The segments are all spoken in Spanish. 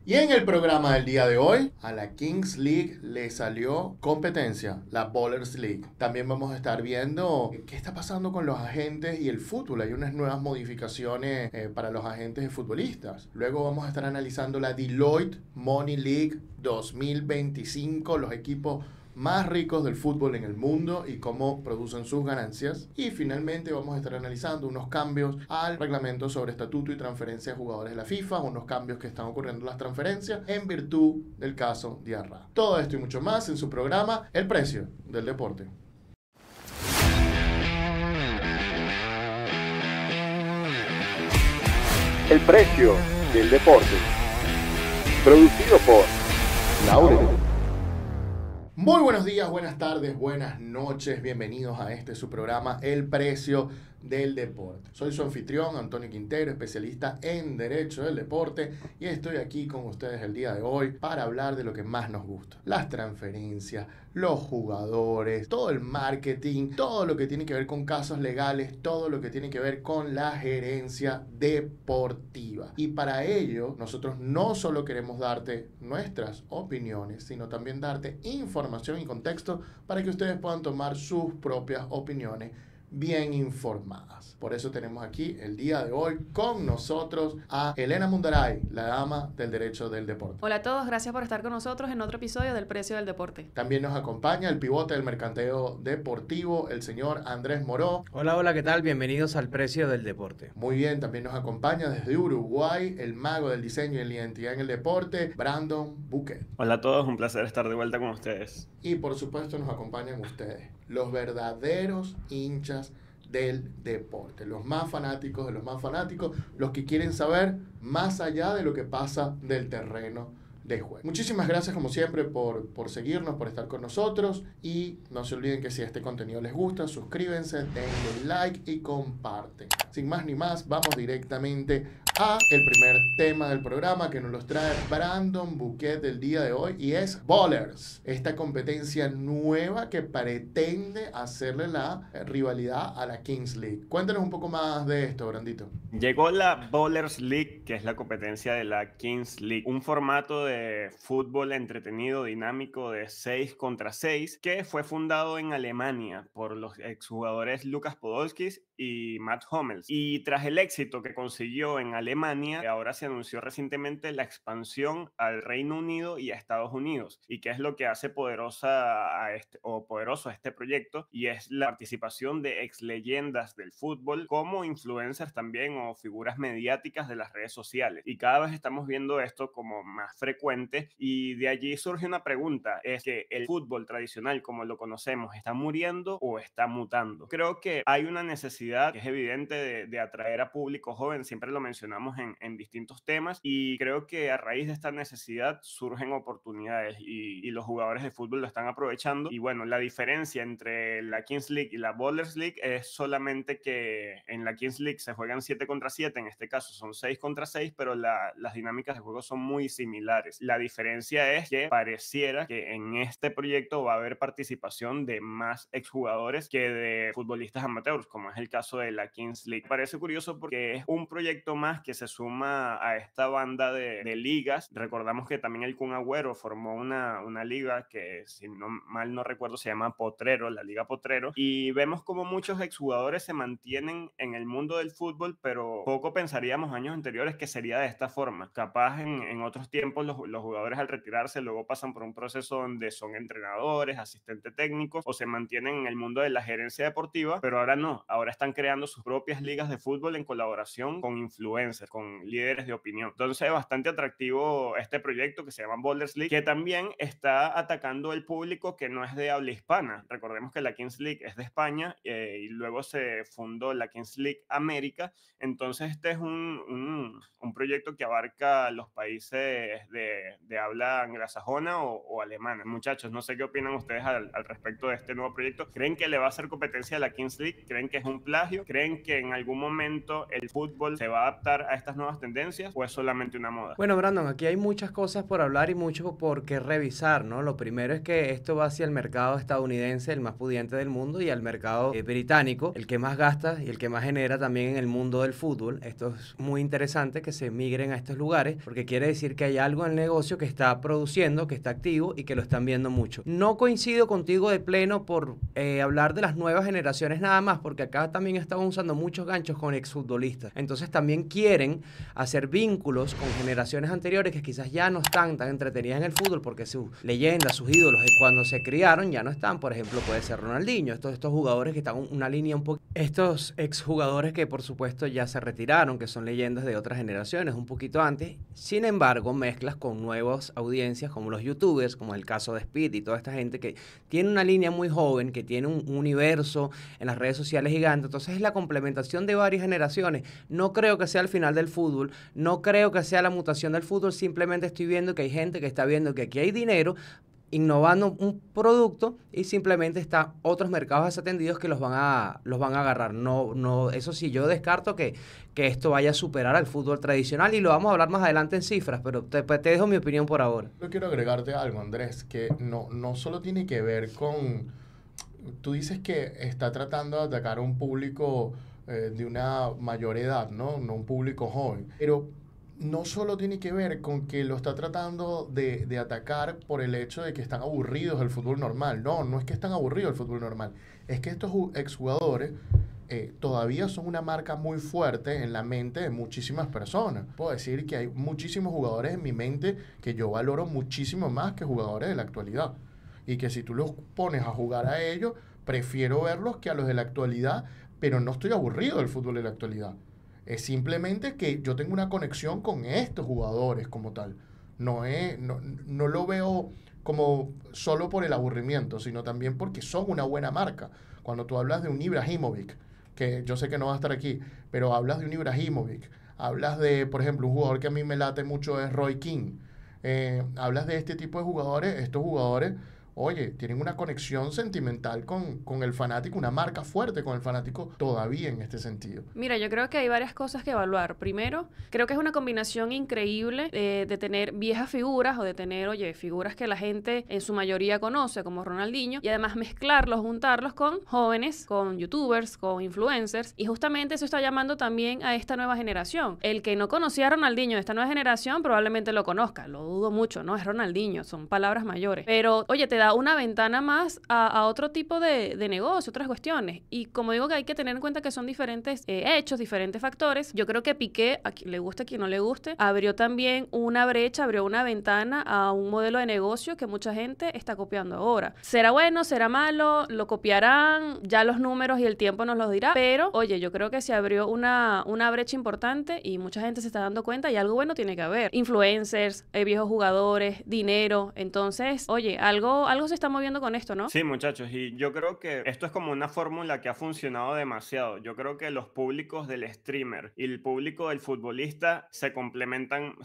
Y en el programa del día de hoy, a la Kings League le salió competencia, la Bowlers League. También vamos a estar viendo qué está pasando con los agentes y el fútbol. Hay unas nuevas modificaciones para los agentes y futbolistas. Luego vamos a estar analizando la Deloitte Money League 2025, los equipos más ricos del fútbol en el mundo y cómo producen sus ganancias. Y finalmente vamos a estar analizando unos cambios al reglamento sobre estatuto y transferencia de jugadores de la FIFA, unos cambios que están ocurriendo en las transferencias en virtud del caso Diarra. Todo esto y mucho más en su programa El Precio del Deporte. El Precio del Deporte, producido por Laurel. Muy buenos días, buenas tardes, buenas noches, bienvenidos a este su programa El Precio del Deporte. Soy su anfitrión Antonio Quintero, especialista en Derecho del Deporte, y estoy aquí con ustedes el día de hoy para hablar de lo que más nos gusta: las transferencias, los jugadores, todo el marketing, todo lo que tiene que ver con casos legales, todo lo que tiene que ver con la gerencia deportiva. Y para ello, nosotros no solo queremos darte nuestras opiniones, sino también darte información y contexto para que ustedes puedan tomar sus propias opiniones bien informadas. Por eso tenemos aquí el día de hoy con nosotros a Elena Mundaray, la dama del derecho del deporte. Hola a todos, gracias por estar con nosotros en otro episodio del Precio del Deporte. También nos acompaña el pivote del mercanteo deportivo, el señor Andrés Moró. Hola, ¿qué tal? Bienvenidos al Precio del Deporte. Muy bien, también nos acompaña desde Uruguay el mago del diseño y la identidad en el deporte, Brandon Buquet. Hola a todos, un placer estar de vuelta con ustedes. Y por supuesto nos acompañan ustedes, los verdaderos hinchas del deporte, los más fanáticos de los más fanáticos, los que quieren saber más allá de lo que pasa del terreno de juego. Muchísimas gracias como siempre por seguirnos, por estar con nosotros, y no se olviden que si este contenido les gusta, suscríbanse, denle like y comparten. Sin más ni más, vamos directamente a el primer tema del programa que nos los trae Brandon Buquet del día de hoy, y es Bowlers, esta competencia nueva que pretende hacerle la rivalidad a la Kings League. Cuéntanos un poco más de esto, Brandito. Llegó la Bowlers League, que es la competencia de la Kings League, un formato de fútbol entretenido, dinámico de 6 contra 6, que fue fundado en Alemania por los exjugadores Lukas Podolski y Matt Hummels. Y tras el éxito que consiguió en Alemania, ahora se anunció recientemente la expansión al Reino Unido y a Estados Unidos. ¿Y qué es lo que hace poderoso a este proyecto? Y es la participación de ex leyendas del fútbol, como influencers también o figuras mediáticas de las redes sociales. Y cada vez estamos viendo esto como más frecuente, y de allí surge una pregunta: ¿es que el fútbol tradicional como lo conocemos está muriendo o está mutando? Creo que hay una necesidad que es evidente de atraer a público joven, siempre lo mencionamos en distintos temas, y creo que a raíz de esta necesidad surgen oportunidades, y los jugadores de fútbol lo están aprovechando. Y bueno, la diferencia entre la Kings League y la Bowlers League es solamente que en la Kings League se juegan 7 contra 7, en este caso son 6 contra 6, pero las dinámicas de juego son muy similares. La diferencia es que pareciera que en este proyecto va a haber participación de más exjugadores que de futbolistas amateurs, como es el caso de la Kings League. Parece curioso porque es un proyecto más que se suma a esta banda de ligas. Recordamos que también el Kun Agüero formó una liga que, si no mal no recuerdo, se llama Potrero, la Liga Potrero, y vemos como muchos exjugadores se mantienen en el mundo del fútbol, pero poco pensaríamos años anteriores que sería de esta forma. Capaz en otros tiempos los jugadores, al retirarse, luego pasan por un proceso donde son entrenadores, asistentes técnicos, o se mantienen en el mundo de la gerencia deportiva, pero ahora no, ahora están creando sus propias ligas de fútbol en colaboración con influencers, con líderes de opinión. Entonces es bastante atractivo este proyecto que se llama Bowlers League, que también está atacando el público que no es de habla hispana. Recordemos que la Kings League es de España, y luego se fundó la Kings League América. Entonces este es un proyecto que abarca los países de habla anglosajona o alemana. Muchachos, no sé qué opinan ustedes al respecto de este nuevo proyecto. ¿Creen que le va a hacer competencia a la Kings League? ¿Creen que es un plagio? ¿Creen que en algún momento el fútbol se va a adaptar adaptar a estas nuevas tendencias o es solamente una moda? Bueno, Brandon, aquí hay muchas cosas por hablar y mucho por qué revisar, ¿no? Lo primero es que esto va hacia el mercado estadounidense, el más pudiente del mundo, y al mercado británico, el que más gasta y el que más genera también en el mundo del fútbol. Esto es muy interesante que se migren a estos lugares porque quiere decir que hay algo en el negocio que está produciendo, que está activo y que lo están viendo mucho. No coincido contigo de pleno por hablar de las nuevas generaciones nada más, porque acá también estamos usando muchos ganchos con exfutbolistas. Entonces también quieren hacer vínculos con generaciones anteriores que quizás ya no están tan entretenidas en el fútbol porque sus leyendas, sus ídolos de cuando se criaron ya no están. Por ejemplo, puede ser Ronaldinho, estos jugadores que están una línea un poco... Estos exjugadores que por supuesto ya se retiraron, que son leyendas de otras generaciones un poquito antes. Sin embargo, mezclas con nuevas audiencias como los youtubers, como el caso de Speed y toda esta gente que tiene una línea muy joven, que tiene un universo en las redes sociales gigante. Entonces es la complementación de varias generaciones. No creo que sea el final del fútbol, no creo que sea la mutación del fútbol, simplemente estoy viendo que hay gente que está viendo que aquí hay dinero, innovando un producto y simplemente están otros mercados desatendidos que los van a agarrar. No, eso sí, yo descarto que esto vaya a superar al fútbol tradicional y lo vamos a hablar más adelante en cifras, pero te dejo mi opinión por ahora. Yo quiero agregarte algo, Andrés, que no solo tiene que ver con... Tú dices que está tratando de atacar a un público de una mayor edad, ¿no? No un público joven, pero no solo tiene que ver con que lo está tratando de atacar por el hecho de que están aburridos del fútbol normal. No es que están aburridos del fútbol normal. Es que estos exjugadores todavía son una marca muy fuerte en la mente de muchísimas personas. Puedo decir que hay muchísimos jugadores en mi mente que yo valoro muchísimo más que jugadores de la actualidad. Y que si tú los pones a jugar a ellos, prefiero verlos que a los de la actualidad, pero no estoy aburrido del fútbol de la actualidad. Es simplemente que yo tengo una conexión con estos jugadores como tal. No lo veo como solo por el aburrimiento, sino también porque son una buena marca. Cuando tú hablas de un Ibrahimovic, que yo sé que no va a estar aquí, pero hablas de un Ibrahimovic, hablas de, por ejemplo, un jugador que a mí me late mucho es Roy Keane. Hablas de este tipo de jugadores, estos jugadores, oye, tienen una conexión sentimental con el fanático, una marca fuerte con el fanático todavía en este sentido. Mira, yo creo que hay varias cosas que evaluar. Primero, creo que es una combinación increíble de tener viejas figuras o de tener, oye, figuras que la gente en su mayoría conoce, como Ronaldinho, y además mezclarlos, juntarlos con jóvenes, con youtubers, con influencers, y justamente eso está llamando también a esta nueva generación. El que no conocía a Ronaldinho de esta nueva generación probablemente lo conozca, lo dudo mucho, ¿no? Es Ronaldinho, son palabras mayores. Pero, oye, te da una ventana más a otro tipo de negocio, otras cuestiones. Y como digo que hay que tener en cuenta que son diferentes hechos, diferentes factores, yo creo que Piqué, a quien le guste, a quien no le guste, abrió también una brecha, abrió una ventana a un modelo de negocio que mucha gente está copiando ahora. ¿Será bueno? ¿Será malo? ¿Lo copiarán? Ya los números y el tiempo nos los dirá. Pero, oye, yo creo que se abrió una brecha importante y mucha gente se está dando cuenta y algo bueno tiene que haber. Influencers, viejos jugadores, dinero. Entonces, oye, algo se está moviendo con esto, ¿no? Sí, muchachos, y yo creo que esto es como una fórmula que ha funcionado demasiado. Yo creo que los públicos del streamer y el público del futbolista se complementan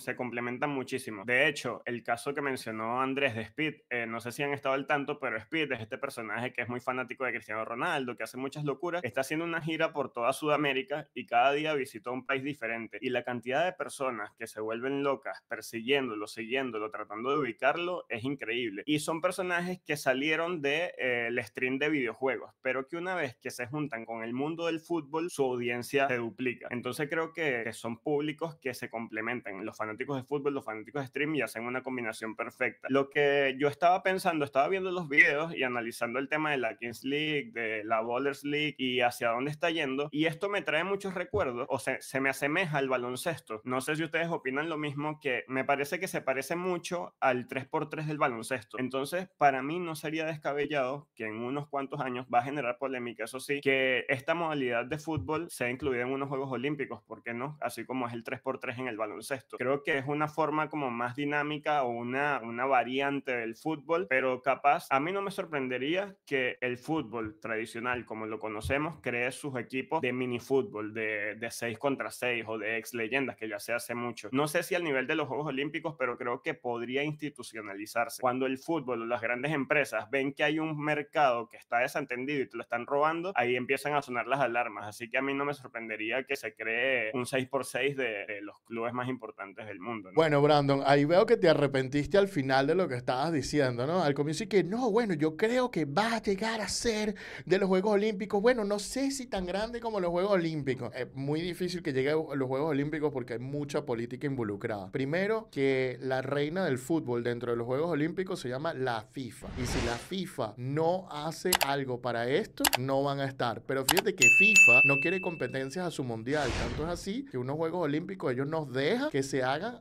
muchísimo. De hecho, el caso que mencionó Andrés de Speed, no sé si han estado al tanto, pero Speed es este personaje que es muy fanático de Cristiano Ronaldo, que hace muchas locuras, está haciendo una gira por toda Sudamérica y cada día visitó un país diferente. Y la cantidad de personas que se vuelven locas persiguiéndolo, siguiéndolo, tratando de ubicarlo, es increíble. Y son personajes que salieron del stream de videojuegos, pero que una vez que se juntan con el mundo del fútbol, su audiencia se duplica. Entonces creo que son públicos que se complementan. Los fanáticos de fútbol, los fanáticos de stream y hacen una combinación perfecta. Lo que yo estaba pensando, estaba viendo los videos y analizando el tema de la Kings League, de la Bowlers League y hacia dónde está yendo. Y esto me trae muchos recuerdos, o sea, se me asemeja al baloncesto. No sé si ustedes opinan lo mismo, que me parece que se parece mucho al 3x3 del baloncesto. Entonces, para mí no sería descabellado que en unos cuantos años, va a generar polémica, eso sí, que esta modalidad de fútbol sea incluida en unos Juegos Olímpicos, ¿por qué no? Así como es el 3x3 en el baloncesto. Creo que es una forma como más dinámica o una variante del fútbol, pero capaz, a mí no me sorprendería que el fútbol tradicional, como lo conocemos, cree sus equipos de minifútbol, de 6 contra 6 o de ex leyendas, que ya se hace mucho. No sé si al nivel de los Juegos Olímpicos, pero creo que podría institucionalizarse. Cuando el fútbol o las grandes grandes empresas ven que hay un mercado que está desatendido y te lo están robando, ahí empiezan a sonar las alarmas. Así que a mí no me sorprendería que se cree un 6x6 de los clubes más importantes del mundo, ¿no? Bueno, Brandon, ahí veo que te arrepentiste al final de lo que estabas diciendo, ¿no? Al comienzo y que no, bueno, yo creo que va a llegar a ser de los Juegos Olímpicos. Bueno, no sé si tan grande como los Juegos Olímpicos. Es muy difícil que llegue a los Juegos Olímpicos porque hay mucha política involucrada. Primero, que la reina del fútbol dentro de los Juegos Olímpicos se llama la FIFA. Y si la FIFA no hace algo para esto, no van a estar. Pero fíjate que FIFA no quiere competencias a su mundial. Tanto es así que unos Juegos Olímpicos ellos nos dejan que se hagan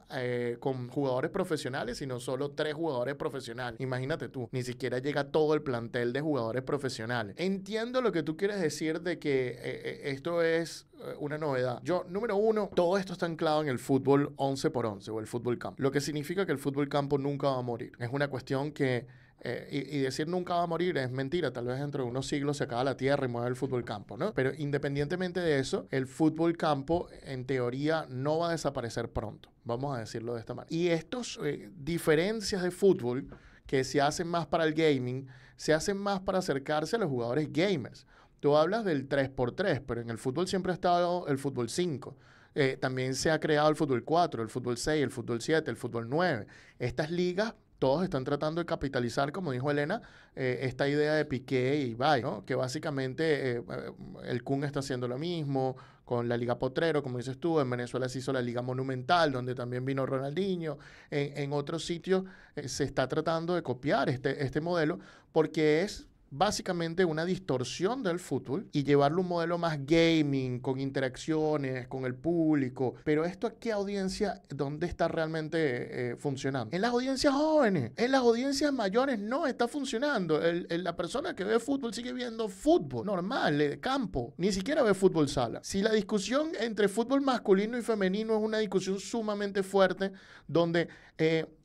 con jugadores profesionales, sino solo 3 jugadores profesionales. Imagínate tú, ni siquiera llega todo el plantel de jugadores profesionales. Entiendo lo que tú quieres decir de que esto es una novedad. Yo, número 1, todo esto está anclado en el fútbol 11x11 o el fútbol campo, lo que significa que el fútbol campo nunca va a morir. Es una cuestión que y decir nunca va a morir es mentira. Tal vez dentro de unos siglos se acaba la tierra y muere el fútbol campo, ¿no? Pero independientemente de eso, el fútbol campo en teoría no va a desaparecer pronto. Vamos a decirlo de esta manera. Y estos diferencias de fútbol que se hacen más para el gaming, se hacen más para acercarse a los jugadores gamers. Tú hablas del 3x3, pero en el fútbol siempre ha estado el fútbol 5. También se ha creado el fútbol 4, el fútbol 6, el fútbol 7, el fútbol 9. Estas ligas, todos están tratando de capitalizar, como dijo Elena, esta idea de Piqué y Ibai, ¿no? Que básicamente el Kun está haciendo lo mismo con la Liga Potrero, como dices tú. En Venezuela se hizo la Liga Monumental, donde también vino Ronaldinho. En otros sitios se está tratando de copiar este modelo porque es básicamente una distorsión del fútbol y llevarlo a un modelo más gaming, con interacciones, con el público. Pero esto, ¿a qué audiencia, dónde está realmente funcionando? En las audiencias jóvenes, en las audiencias mayores no está funcionando. La persona que ve fútbol sigue viendo fútbol normal, de campo, ni siquiera ve fútbol sala. Si la discusión entre fútbol masculino y femenino es una discusión sumamente fuerte, donde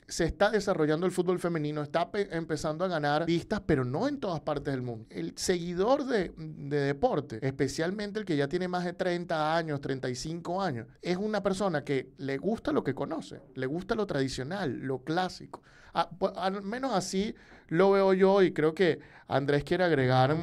se está desarrollando el fútbol femenino, está empezando a ganar vistas, pero no en todas partes del mundo. El seguidor de deporte, especialmente el que ya tiene más de 30 años, 35 años, es una persona que le gusta lo que conoce, le gusta lo tradicional, lo clásico. Al menos así lo veo yo, y creo que Andrés quiere agregar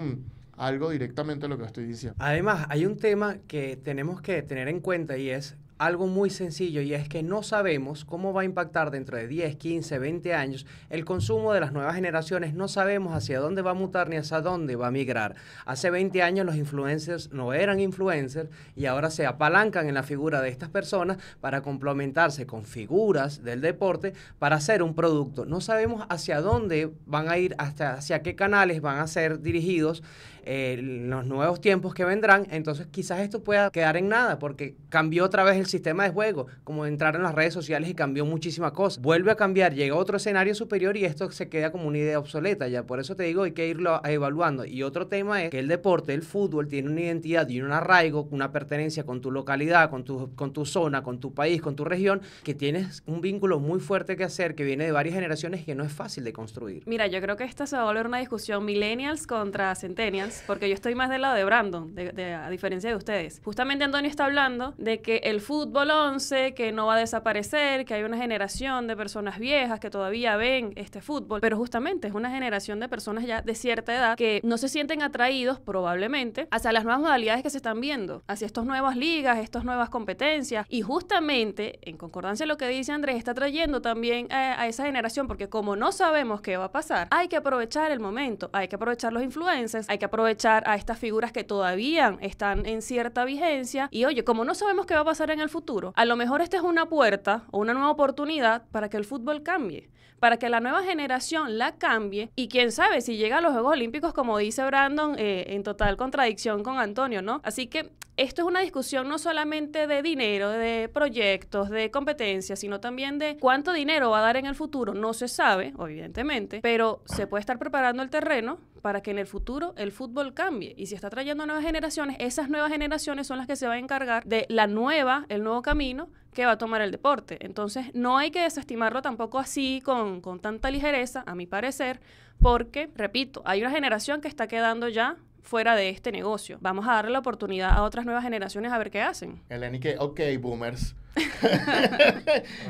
algo directamente a lo que estoy diciendo. Además, hay un tema que tenemos que tener en cuenta y es algo muy sencillo, y es que no sabemos cómo va a impactar dentro de 10, 15, 20 años el consumo de las nuevas generaciones. No sabemos hacia dónde va a mutar ni hacia dónde va a migrar. Hace 20 años los influencers no eran influencers y ahora se apalancan en la figura de estas personas para complementarse con figuras del deporte para hacer un producto. No sabemos hacia dónde van a ir, hacia qué canales van a ser dirigidos los nuevos tiempos que vendrán. Entonces quizás esto pueda quedar en nada porque cambió otra vez el sistema de juego, como entrar en las redes sociales, y cambió muchísimas cosas. Vuelve a cambiar, llega a otro escenario superior y esto se queda como una idea obsoleta ya. Por eso te digo, hay que irlo evaluando. Y otro tema es que el deporte, el fútbol, tiene una identidad y un arraigo, una pertenencia con tu localidad, con tu zona, con tu país, con tu región, que tienes un vínculo muy fuerte que hacer, que viene de varias generaciones y que no es fácil de construir. Mira, yo creo que esta se va a volver una discusión millennials contra centennials, porque yo estoy más del lado de Brandon, a diferencia de ustedes. Justamente Antonio está hablando de que el fútbol 11, que no va a desaparecer, que hay una generación de personas viejas que todavía ven este fútbol, pero justamente es una generación de personas ya de cierta edad que no se sienten atraídos probablemente hacia las nuevas modalidades que se están viendo, hacia estas nuevas ligas, estas nuevas competencias, y justamente, en concordancia a lo que dice Andrés, está trayendo también a esa generación, porque como no sabemos qué va a pasar, hay que aprovechar el momento, hay que aprovechar los influencers, hay que aprovechar a estas figuras que todavía están en cierta vigencia, y oye, como no sabemos qué va a pasar en el futuro, a lo mejor esta es una puerta o una nueva oportunidad para que el fútbol cambie, para que la nueva generación la cambie, y quién sabe si llega a los Juegos Olímpicos, como dice Brandon, en total contradicción con Antonio, ¿no? Así que esto es una discusión no solamente de dinero, de proyectos, de competencias, sino también de cuánto dinero va a dar en el futuro. No se sabe, evidentemente, pero se puede estar preparando el terreno para que en el futuro el fútbol cambie. Y si está trayendo nuevas generaciones, esas nuevas generaciones son las que se van a encargar de el nuevo camino que va a tomar el deporte. Entonces, no hay que desestimarlo tampoco así, con tanta ligereza, a mi parecer, porque, repito, hay una generación que está quedando ya fuera de este negocio. Vamos a darle la oportunidad a otras nuevas generaciones a ver qué hacen. Eleni, que ok, boomers.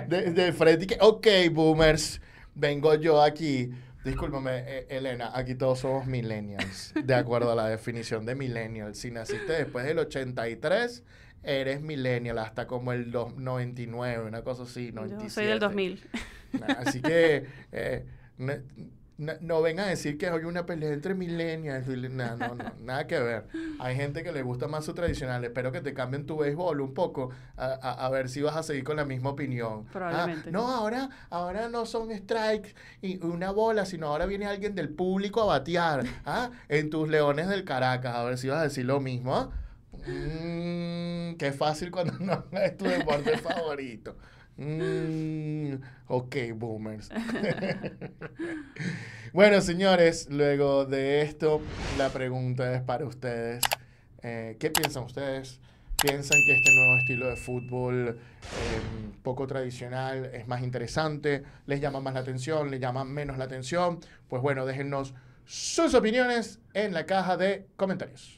de Freddy, que ok, boomers. Vengo yo aquí Discúlpame, Elena, aquí todos somos millennials, de acuerdo a la definición de millennial. Si naciste después del 83, eres millennial, hasta como el 99, una cosa así, 97. Yo soy del 2000. Así que no vengan a decir que hay una pelea entre millennials. No, nada que ver. Hay gente que le gusta más su tradicional. Espero que te cambien tu béisbol un poco, a ver si vas a seguir con la misma opinión. Probablemente. No, ahora no son strikes y una bola, sino ahora viene alguien del público a batear. En tus Leones del Caracas, a ver si vas a decir lo mismo. Qué fácil cuando no es tu deporte favorito. Ok, boomers. Bueno, señores, luego de esto, la pregunta es para ustedes. ¿Qué piensan ustedes? ¿Piensan que este nuevo estilo de fútbol poco tradicional es más interesante? ¿Les llama más la atención? ¿Les llama menos la atención? Pues bueno, déjennos sus opiniones en la caja de comentarios.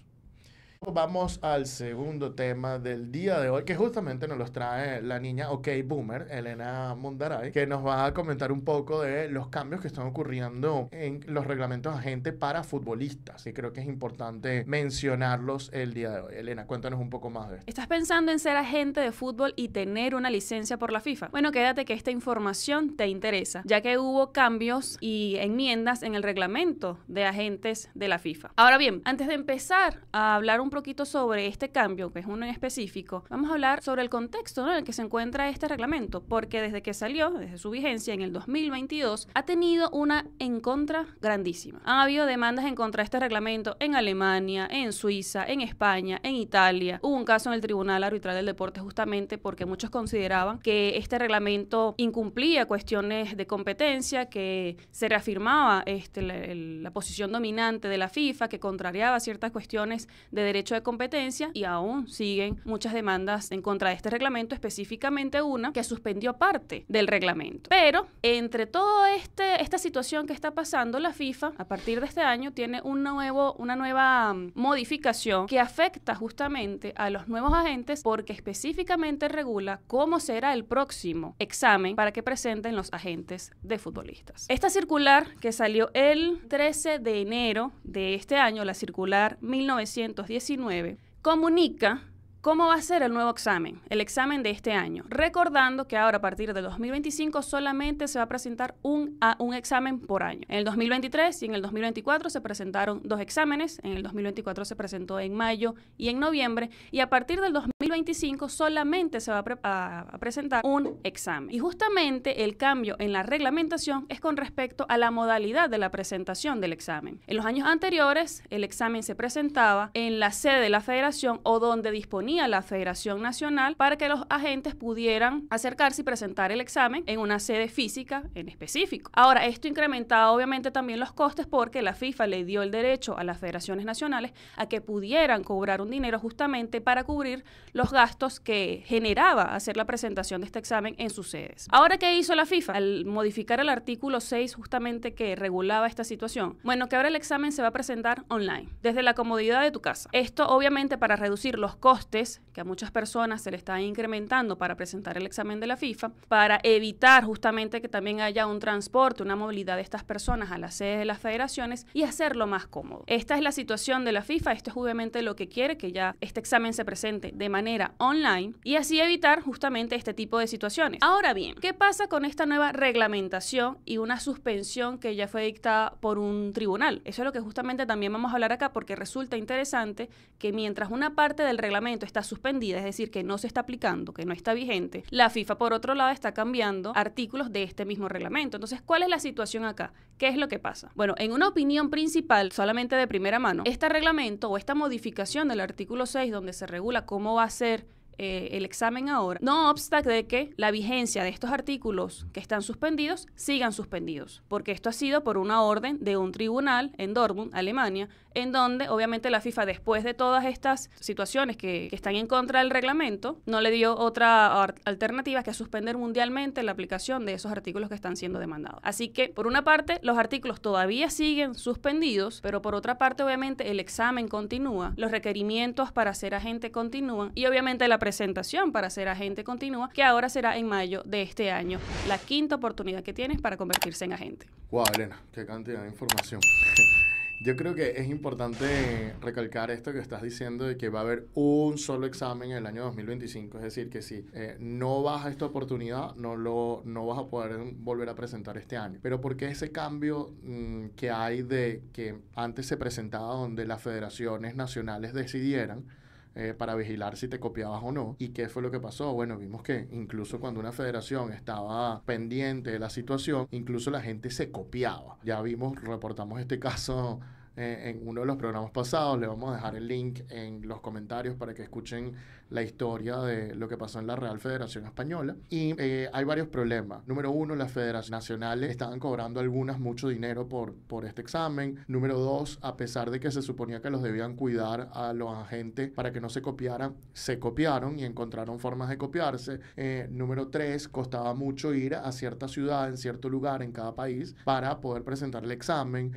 Vamos al segundo tema del día de hoy, que justamente nos los trae la niña OK Boomer, Elena Mundaray, que nos va a comentar un poco de los cambios que están ocurriendo en los reglamentos agente para futbolistas. Y creo que es importante mencionarlos el día de hoy. Elena, cuéntanos un poco más de esto. ¿Estás pensando en ser agente de fútbol y tener una licencia por la FIFA? Bueno, quédate que esta información te interesa, ya que hubo cambios y enmiendas en el reglamento de agentes de la FIFA. Ahora bien, antes de empezar a hablar un poquito sobre este cambio, que es uno en específico, vamos a hablar sobre el contexto, ¿no?, en el que se encuentra este reglamento, porque desde que salió, desde su vigencia en el 2022, ha tenido una en contra grandísima. Han habido demandas en contra de este reglamento en Alemania, en Suiza, en España, en Italia. Hubo un caso en el Tribunal Arbitral del Deporte justamente porque muchos consideraban que este reglamento incumplía cuestiones de competencia, que se reafirmaba la posición dominante de la FIFA, que contrariaba ciertas cuestiones de derecho de competencia, y aún siguen muchas demandas en contra de este reglamento, específicamente una que suspendió parte del reglamento. Pero entre toda esta situación que está pasando, la FIFA a partir de este año tiene una nueva modificación que afecta justamente a los nuevos agentes, porque específicamente regula cómo será el próximo examen para que presenten los agentes de futbolistas. Esta circular, que salió el 13 de enero de este año, la circular 1919, comunica cómo va a ser el nuevo examen, el examen de este año. Recordando que ahora, a partir de 2025, solamente se va a presentar un examen por año. En el 2023 y en el 2024 se presentaron 2 exámenes. En el 2024 se presentó en mayo y en noviembre. Y a partir del 2025 solamente se va a presentar un examen. Y justamente el cambio en la reglamentación es con respecto a la modalidad de la presentación del examen. En los años anteriores, el examen se presentaba en la sede de la federación o donde disponía la Federación Nacional para que los agentes pudieran acercarse y presentar el examen en una sede física en específico. Ahora, esto incrementaba obviamente también los costes, porque la FIFA le dio el derecho a las federaciones nacionales a que pudieran cobrar un dinero justamente para cubrir los gastos que generaba hacer la presentación de este examen en sus sedes. Ahora, ¿qué hizo la FIFA? Al modificar el artículo 6 justamente que regulaba esta situación, bueno, que ahora el examen se va a presentar online, desde la comodidad de tu casa. Esto obviamente para reducir los costes que a muchas personas se le están incrementando para presentar el examen de la FIFA, para evitar justamente que también haya un transporte, una movilidad de estas personas a las sedes de las federaciones y hacerlo más cómodo. Esta es la situación de la FIFA. Esto es obviamente lo que quiere, que ya este examen se presente de manera online y así evitar justamente este tipo de situaciones. Ahora bien, ¿qué pasa con esta nueva reglamentación y una suspensión que ya fue dictada por un tribunal? Eso es lo que justamente también vamos a hablar acá, porque resulta interesante que mientras una parte del reglamento está suspendida, es decir, que no se está aplicando, que no está vigente, la FIFA, por otro lado, está cambiando artículos de este mismo reglamento. Entonces, ¿cuál es la situación acá? ¿Qué es lo que pasa? Bueno, en una opinión principal, solamente de primera mano, este reglamento o esta modificación del artículo 6, donde se regula cómo va a ser el examen ahora, no obsta de que la vigencia de estos artículos que están suspendidos sigan suspendidos, porque esto ha sido por una orden de un tribunal en Dortmund, Alemania, en donde obviamente la FIFA, después de todas estas situaciones que están en contra del reglamento, no le dio otra alternativa que suspender mundialmente la aplicación de esos artículos que están siendo demandados. Así que, por una parte, los artículos todavía siguen suspendidos, pero por otra parte, obviamente, el examen continúa, los requerimientos para ser agente continúan y obviamente la presentación para ser agente continua, que ahora será en mayo de este año. La quinta oportunidad que tienes para convertirse en agente. Wow, Elena, qué cantidad de información. Yo creo que es importante recalcar esto que estás diciendo de que va a haber un solo examen en el año 2025. Es decir, que si no vas a esta oportunidad, no vas a poder volver a presentar este año. Pero ¿por qué ese cambio que hay de que antes se presentaba donde las federaciones nacionales decidieran para vigilar si te copiabas o no? ¿Y qué fue lo que pasó? Bueno, vimos que incluso cuando una federación estaba pendiente de la situación, incluso la gente se copiaba. Ya reportamos este caso en uno de los programas pasados. Le vamos a dejar el link en los comentarios para que escuchen la historia de lo que pasó en la Real Federación Española. Y hay varios problemas. Número uno, las federaciones nacionales estaban cobrando algunas mucho dinero por este examen. Número dos, a pesar de que se suponía que los debían cuidar a los agentes para que no se copiaran, se copiaron y encontraron formas de copiarse. Número tres, costaba mucho ir a cierta ciudad, en cierto lugar, en cada país, para poder presentar el examen.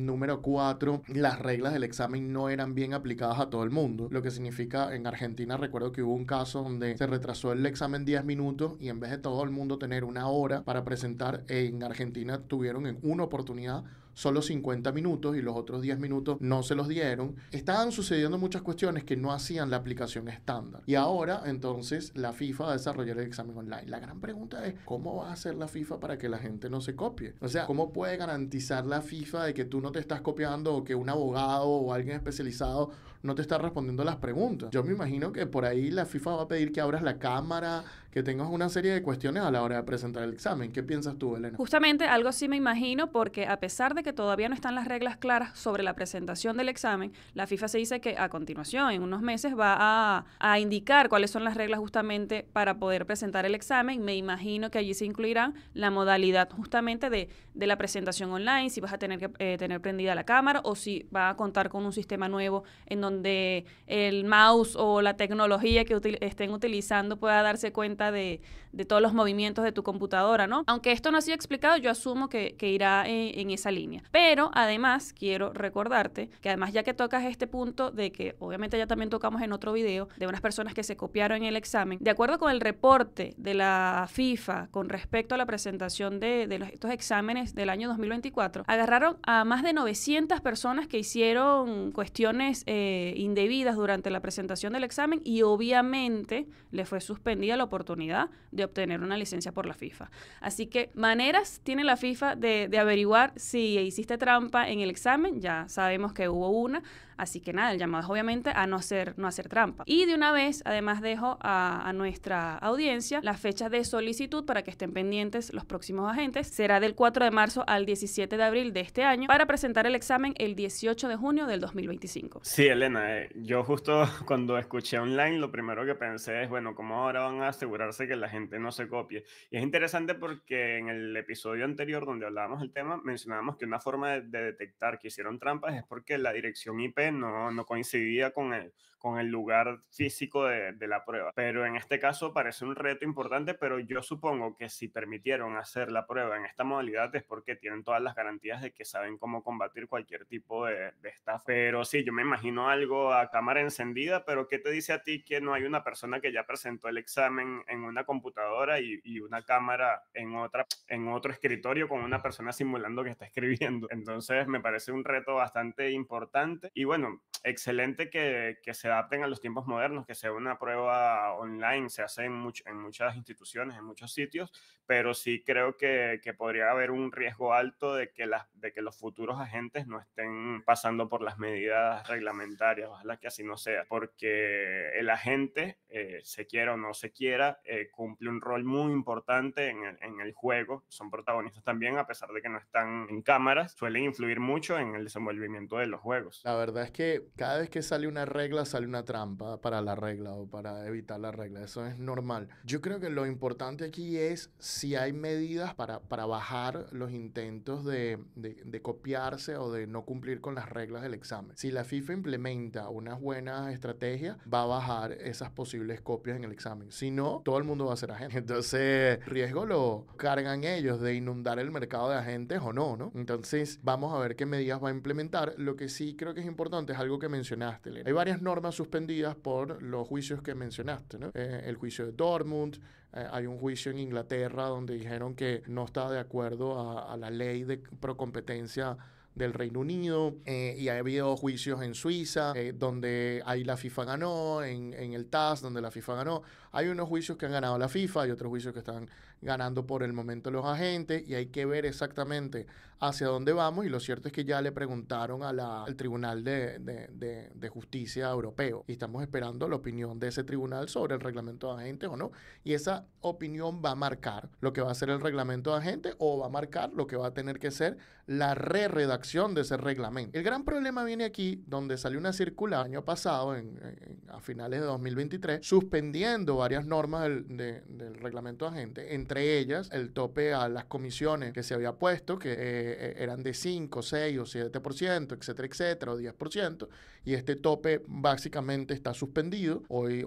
Número cuatro, las reglas del examen no eran bien aplicadas a todo el mundo, lo que significa, en Argentina recuerdo que hubo un caso donde se retrasó el examen 10 minutos y en vez de todo el mundo tener una hora para presentar, en Argentina tuvieron en una oportunidad solo 50 minutos y los otros 10 minutos no se los dieron. Estaban sucediendo muchas cuestiones que no hacían la aplicación estándar. Y ahora, entonces, la FIFA va a desarrollar el examen online. La gran pregunta es, ¿cómo va a hacer la FIFA para que la gente no se copie? O sea, ¿cómo puede garantizar la FIFA de que tú no te estás copiando o que un abogado o alguien especializado no te está respondiendo las preguntas? Yo me imagino que por ahí la FIFA va a pedir que abras la cámara, que tengas una serie de cuestiones a la hora de presentar el examen. ¿Qué piensas tú, Elena? Justamente algo así me imagino, porque a pesar de que todavía no están las reglas claras sobre la presentación del examen, la FIFA se dice que a continuación, en unos meses, va a indicar cuáles son las reglas justamente para poder presentar el examen. Me imagino que allí se incluirán la modalidad justamente de la presentación online, si vas a tener que tener prendida la cámara o si va a contar con un sistema nuevo en donde el mouse o la tecnología que estén utilizando pueda darse cuenta de todos los movimientos de tu computadora, ¿no? Aunque esto no ha sido explicado, yo asumo que irá en esa línea. Pero además quiero recordarte que además, ya que tocas este punto de que obviamente ya también tocamos en otro video de unas personas que se copiaron el examen, de acuerdo con el reporte de la FIFA con respecto a la presentación de estos exámenes del año 2024, agarraron a más de 900 personas que hicieron cuestiones indebidas durante la presentación del examen y obviamente le fue suspendida la oportunidad de obtener una licencia por la FIFA. Así que maneras tiene la FIFA de averiguar si hiciste trampa en el examen. Ya sabemos que hubo una, así que nada, el llamado es obviamente a no hacer trampa. Y de una vez, además, dejo a nuestra audiencia las fechas de solicitud para que estén pendientes los próximos agentes. Será del 4 de marzo al 17 de abril de este año para presentar el examen el 18 de junio del 2025. Sí, Elena, yo justo cuando escuché online, lo primero que pensé es, bueno, ¿cómo ahora van a asegurarse que la gente no se copie? Y es interesante porque en el episodio anterior donde hablábamos del tema, mencionábamos que una forma de detectar que hicieron trampas es porque la dirección IP no coincidía con el lugar físico de la prueba. Pero en este caso parece un reto importante, pero yo supongo que si permitieron hacer la prueba en esta modalidad es porque tienen todas las garantías de que saben cómo combatir cualquier tipo de estafa. Pero sí, yo me imagino algo a cámara encendida, pero ¿qué te dice a ti que no hay una persona que ya presentó el examen en una computadora y una cámara en otro escritorio con una persona simulando que está escribiendo? Entonces me parece un reto bastante importante y bueno, excelente que se adapten a los tiempos modernos, que sea una prueba online, se hace en muchas instituciones, en muchos sitios, pero sí creo que podría haber un riesgo alto de que los futuros agentes no estén pasando por las medidas reglamentarias. Ojalá que así no sea, porque el agente, se quiera o no se quiera, cumple un rol muy importante en el juego. Son protagonistas también, a pesar de que no están en cámaras, suelen influir mucho en el desenvolvimiento de los juegos. La verdad es que cada vez que sale una regla, sale una trampa para la regla o para evitar la regla. Eso es normal. Yo creo que lo importante aquí es si hay medidas para bajar los intentos de copiarse o de no cumplir con las reglas del examen. Si la FIFA implementa unas buenas estrategias, va a bajar esas posibles copias en el examen. Si no, todo el mundo va a ser agente. Entonces, riesgo lo cargan ellos de inundar el mercado de agentes o no, ¿no? Entonces, vamos a ver qué medidas va a implementar. Lo que sí creo que es importante importante es algo que mencionaste, Elena. Hay varias normas suspendidas por los juicios que mencionaste, ¿no? El juicio de Dortmund, hay un juicio en Inglaterra donde dijeron que no estaba de acuerdo a la ley de procompetencia del Reino Unido, y ha habido juicios en Suiza, donde ahí la FIFA ganó, en el TAS, donde la FIFA ganó. Hay unos juicios que han ganado la FIFA, hay otros juicios que están ganando por el momento los agentes, y hay que ver exactamente hacia dónde vamos, y lo cierto es que ya le preguntaron al Tribunal de Justicia Europeo, y estamos esperando la opinión de ese tribunal sobre el reglamento de agentes o no, y esa opinión va a marcar lo que va a ser el reglamento de agentes, o va a marcar lo que va a tener que ser la redacción de ese reglamento. El gran problema viene aquí, donde salió una circular el año pasado, a finales de 2023, suspendiendo varias normas del reglamento de agentes, entre ellas el tope a las comisiones que se había puesto, que eran de 5, 6 o 7%, etcétera, etcétera, o 10%, y este tope básicamente está suspendido. Hoy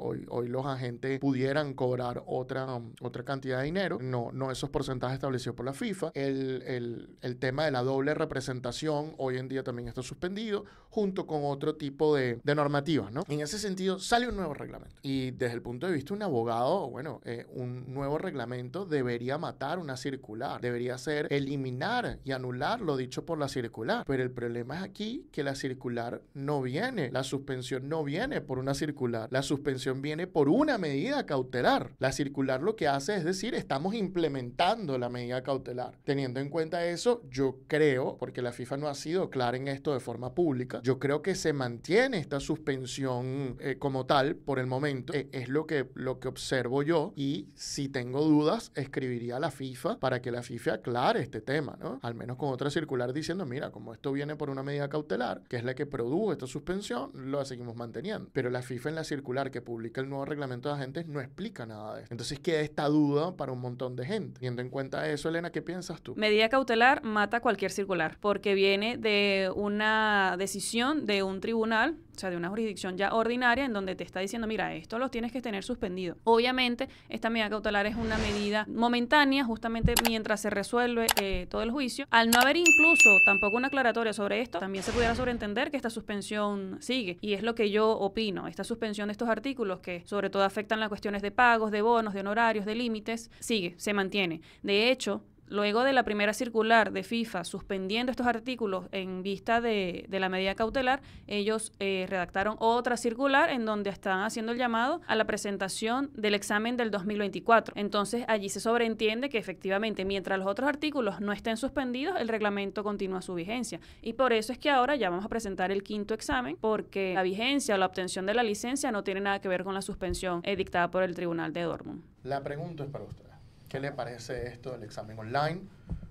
los agentes pudieran cobrar otra cantidad de dinero, no esos porcentajes establecidos por la FIFA. El tema de la doble representación hoy en día también está suspendido, junto con otro tipo de normativas, ¿no? En ese sentido, sale un nuevo reglamento. Y desde el punto de vista de un abogado, bueno, un nuevo reglamento debería matar una circular, debería ser eliminar y anular lo dicho por la circular. Pero el problema es aquí que la circular no viene, la suspensión no viene por una circular, la suspensión viene por una medida cautelar. La circular lo que hace es decir, estamos implementando la medida cautelar. Teniendo en cuenta eso, yo creo, porque la FIFA no ha sido clara en esto de forma pública, yo creo que se mantiene esta suspensión como tal por el momento. Es lo que observo yo, y si tengo dudas, escribiría a la FIFA para que la FIFA aclare este tema, ¿no? Al menos con otra circular diciendo, mira, como esto viene por una medida cautelar, que es la que produjo esta suspensión, lo seguimos manteniendo. Pero la FIFA en la circular que publica el nuevo reglamento de agentes no explica nada de esto. Entonces queda esta duda para un montón de gente. Teniendo en cuenta eso, Elena, ¿qué piensas tú? Medida cautelar mata cualquier circular, porque viene de una decisión de un tribunal, o sea, de una jurisdicción ya ordinaria, en donde te está diciendo, mira, esto lo tienes que tener suspendido. Obviamente, esta medida cautelar es una medida momentánea, justamente mientras se resuelve todo el juicio. Al no haber incluso tampoco una aclaratoria sobre esto, también se pudiera sobreentender que esta suspensión sigue. Y es lo que yo opino. Esta suspensión de estos artículos, que sobre todo afectan las cuestiones de pagos, de bonos, de honorarios, de límites, sigue, se mantiene. De hecho, luego de la primera circular de FIFA suspendiendo estos artículos en vista de la medida cautelar, ellos redactaron otra circular en donde están haciendo el llamado a la presentación del examen del 2024. Entonces, allí se sobreentiende que efectivamente, mientras los otros artículos no estén suspendidos, el reglamento continúa su vigencia. Y por eso es que ahora ya vamos a presentar el quinto examen, porque la vigencia o la obtención de la licencia no tiene nada que ver con la suspensión dictada por el Tribunal de Dortmund. La pregunta es para usted. ¿Qué le parece esto del examen online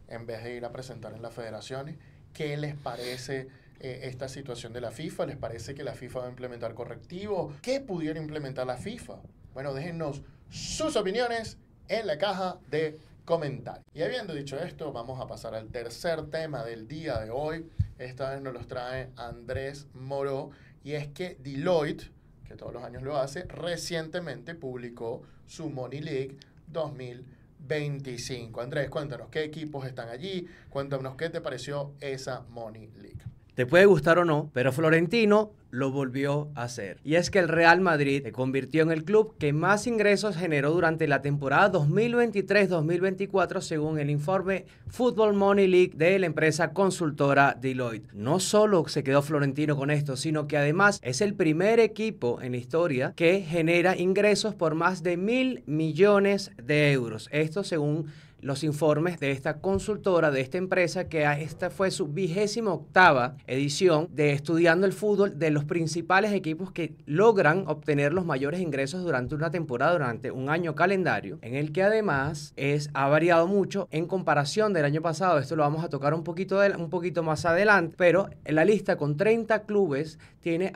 en vez de ir a presentar en las federaciones? ¿Qué les parece esta situación de la FIFA? ¿Les parece que la FIFA va a implementar correctivos? ¿Qué pudiera implementar la FIFA? Bueno, déjennos sus opiniones en la caja de comentarios. Y habiendo dicho esto, vamos a pasar al tercer tema del día de hoy. Esta vez nos los trae Andrés Moró, y es que Deloitte, que todos los años lo hace, recientemente publicó su Money League 2025. Andrés, cuéntanos, ¿qué equipos están allí? Cuéntanos, ¿qué te pareció esa Money League? Te puede gustar o no, pero Florentino lo volvió a hacer. Y es que el Real Madrid se convirtió en el club que más ingresos generó durante la temporada 2023-2024, según el informe Football Money League de la empresa consultora Deloitte. No solo se quedó Florentino con esto, sino que además es el primer equipo en la historia que genera ingresos por más de 1.000 millones de euros. Esto según los informes de esta consultora, de esta empresa, que esta fue su 28ª edición de Estudiando el Fútbol, de los principales equipos que logran obtener los mayores ingresos durante una temporada, durante un año calendario, en el que además ha variado mucho en comparación del año pasado. Esto lo vamos a tocar un poquito más adelante, pero en la lista con 30 clubes tiene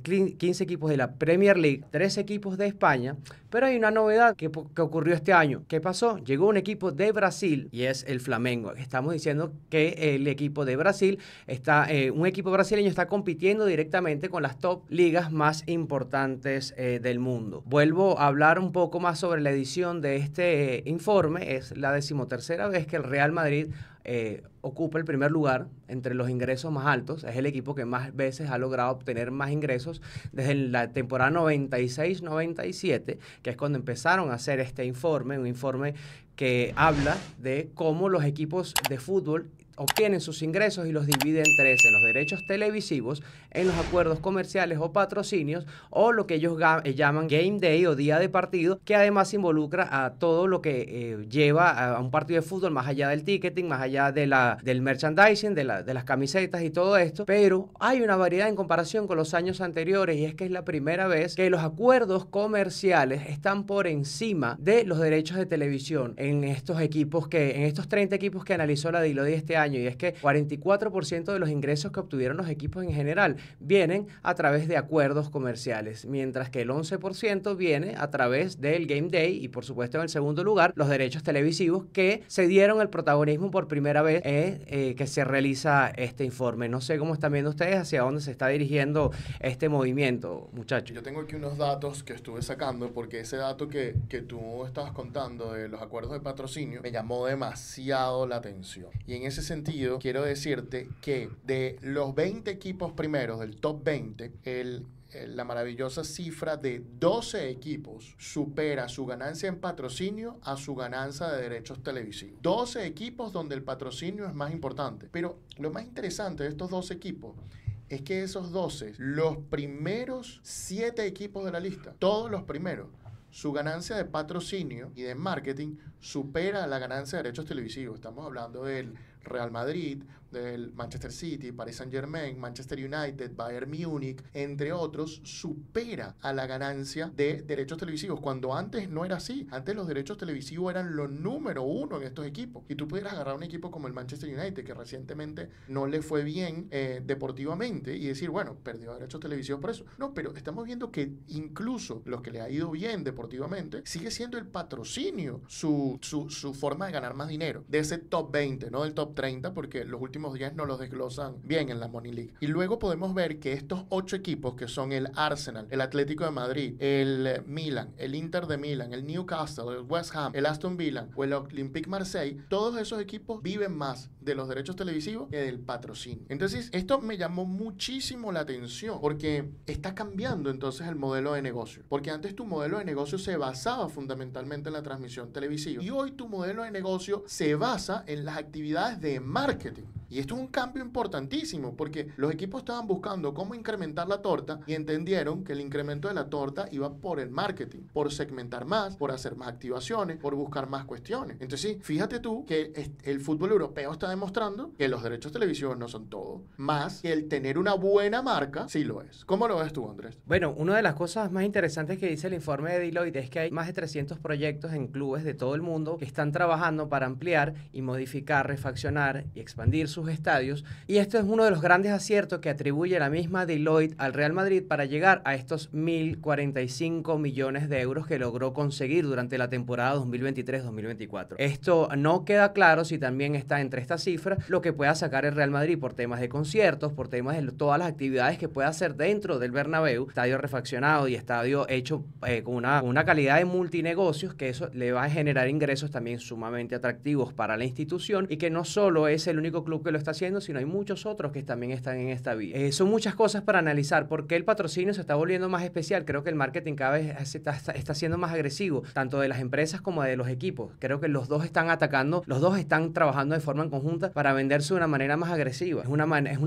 15 equipos de la Premier League, 3 equipos de España, pero hay una novedad que ocurrió este año. ¿Qué pasó? Llegó un equipo de Brasil y es el Flamengo. Estamos diciendo que el equipo de Brasil un equipo brasileño está compitiendo directamente con las top ligas más importantes del mundo. Vuelvo a hablar un poco más sobre la edición de este informe. Es la 13ª vez que el Real Madrid ocupa el primer lugar entre los ingresos más altos. Es el equipo que más veces ha logrado obtener más ingresos desde la temporada 96-97, que es cuando empezaron a hacer este informe, un informe que habla de cómo los equipos de fútbol obtienen sus ingresos y los dividen en tres: en los derechos televisivos, en los acuerdos comerciales o patrocinios, o lo que ellos llaman Game Day o día de partido, que además involucra a todo lo que lleva a un partido de fútbol, más allá del ticketing, más allá del merchandising, de las camisetas y todo esto. Pero hay una variedad en comparación con los años anteriores, y es que es la primera vez que los acuerdos comerciales están por encima de los derechos de televisión en estos 30 equipos que analizó la Deloitte este año. Y es que 44% de los ingresos que obtuvieron los equipos en general vienen a través de acuerdos comerciales, mientras que el 11% viene a través del Game Day y, por supuesto, en el segundo lugar, los derechos televisivos, que se dieron el protagonismo por primera vez que se realiza este informe. No sé cómo están viendo ustedes, hacia dónde se está dirigiendo este movimiento, muchachos. Yo tengo aquí unos datos que estuve sacando, porque ese dato que tú estabas contando de los acuerdos de patrocinio me llamó demasiado la atención. Y en ese sentido, quiero decirte que de los 20 equipos primeros, del top 20, la maravillosa cifra de 12 equipos supera su ganancia en patrocinio a su ganancia de derechos televisivos. 12 equipos donde el patrocinio es más importante. Pero lo más interesante de estos 12 equipos es que esos 12, los primeros 7 equipos de la lista, todos los primeros, su ganancia de patrocinio y de marketing supera la ganancia de derechos televisivos. Estamos hablando del Real Madrid, del Manchester City, Paris Saint-Germain, Manchester United, Bayern Múnich, entre otros, supera a la ganancia de derechos televisivos, cuando antes no era así. Antes los derechos televisivos eran lo número uno en estos equipos, y tú pudieras agarrar un equipo como el Manchester United, que recientemente no le fue bien deportivamente, y decir, bueno, perdió derechos televisivos por eso. No, pero estamos viendo que incluso los que le ha ido bien deportivamente, sigue siendo el patrocinio su forma de ganar más dinero de ese top 20, no del top 30, porque los últimos 10 no los desglosan bien en la Money League. Y luego podemos ver que estos 8 equipos, que son el Arsenal, el Atlético de Madrid, el Milan, el Inter de Milán, el Newcastle, el West Ham, el Aston Villa o el Olympique Marseille, todos esos equipos viven más de los derechos televisivos que del patrocinio. Entonces, esto me llamó muchísimo la atención, porque está cambiando entonces el modelo de negocio. Porque antes tu modelo de negocio se basaba fundamentalmente en la transmisión televisiva, y hoy tu modelo de negocio se basa en las actividades de marketing. Y esto es un cambio importantísimo, porque los equipos estaban buscando cómo incrementar la torta, y entendieron que el incremento de la torta iba por el marketing, por segmentar más, por hacer más activaciones, por buscar más cuestiones. Entonces, sí, fíjate tú que el fútbol europeo está demostrando que los derechos televisivos no son todo, más que el tener una buena marca sí lo es. ¿Cómo lo ves tú, Andrés? Bueno, una de las cosas más interesantes que dice el informe de Deloitte es que hay más de 300 proyectos en clubes de todo el mundo que están trabajando para ampliar y modificar, refaccionar y expandir sus estadios, y esto es uno de los grandes aciertos que atribuye la misma Deloitte al Real Madrid para llegar a estos 1.045 millones de euros que logró conseguir durante la temporada 2023-2024. Esto no queda claro si también está entre estas cifras lo que pueda sacar el Real Madrid por temas de conciertos, por temas de todas las actividades que pueda hacer dentro del Bernabéu, estadio refaccionado y estadio hecho con una calidad de multinegocios, que eso le va a generar ingresos también sumamente atractivos para la institución, y que no solo es el único club que lo está haciendo, sino hay muchos otros que también están en esta vía. Son muchas cosas para analizar. ¿Por qué el patrocinio se está volviendo más especial? Creo que el marketing cada vez está siendo más agresivo, tanto de las empresas como de los equipos. Creo que los dos están atacando, los dos están trabajando de forma conjunta para venderse de una manera más agresiva. Es una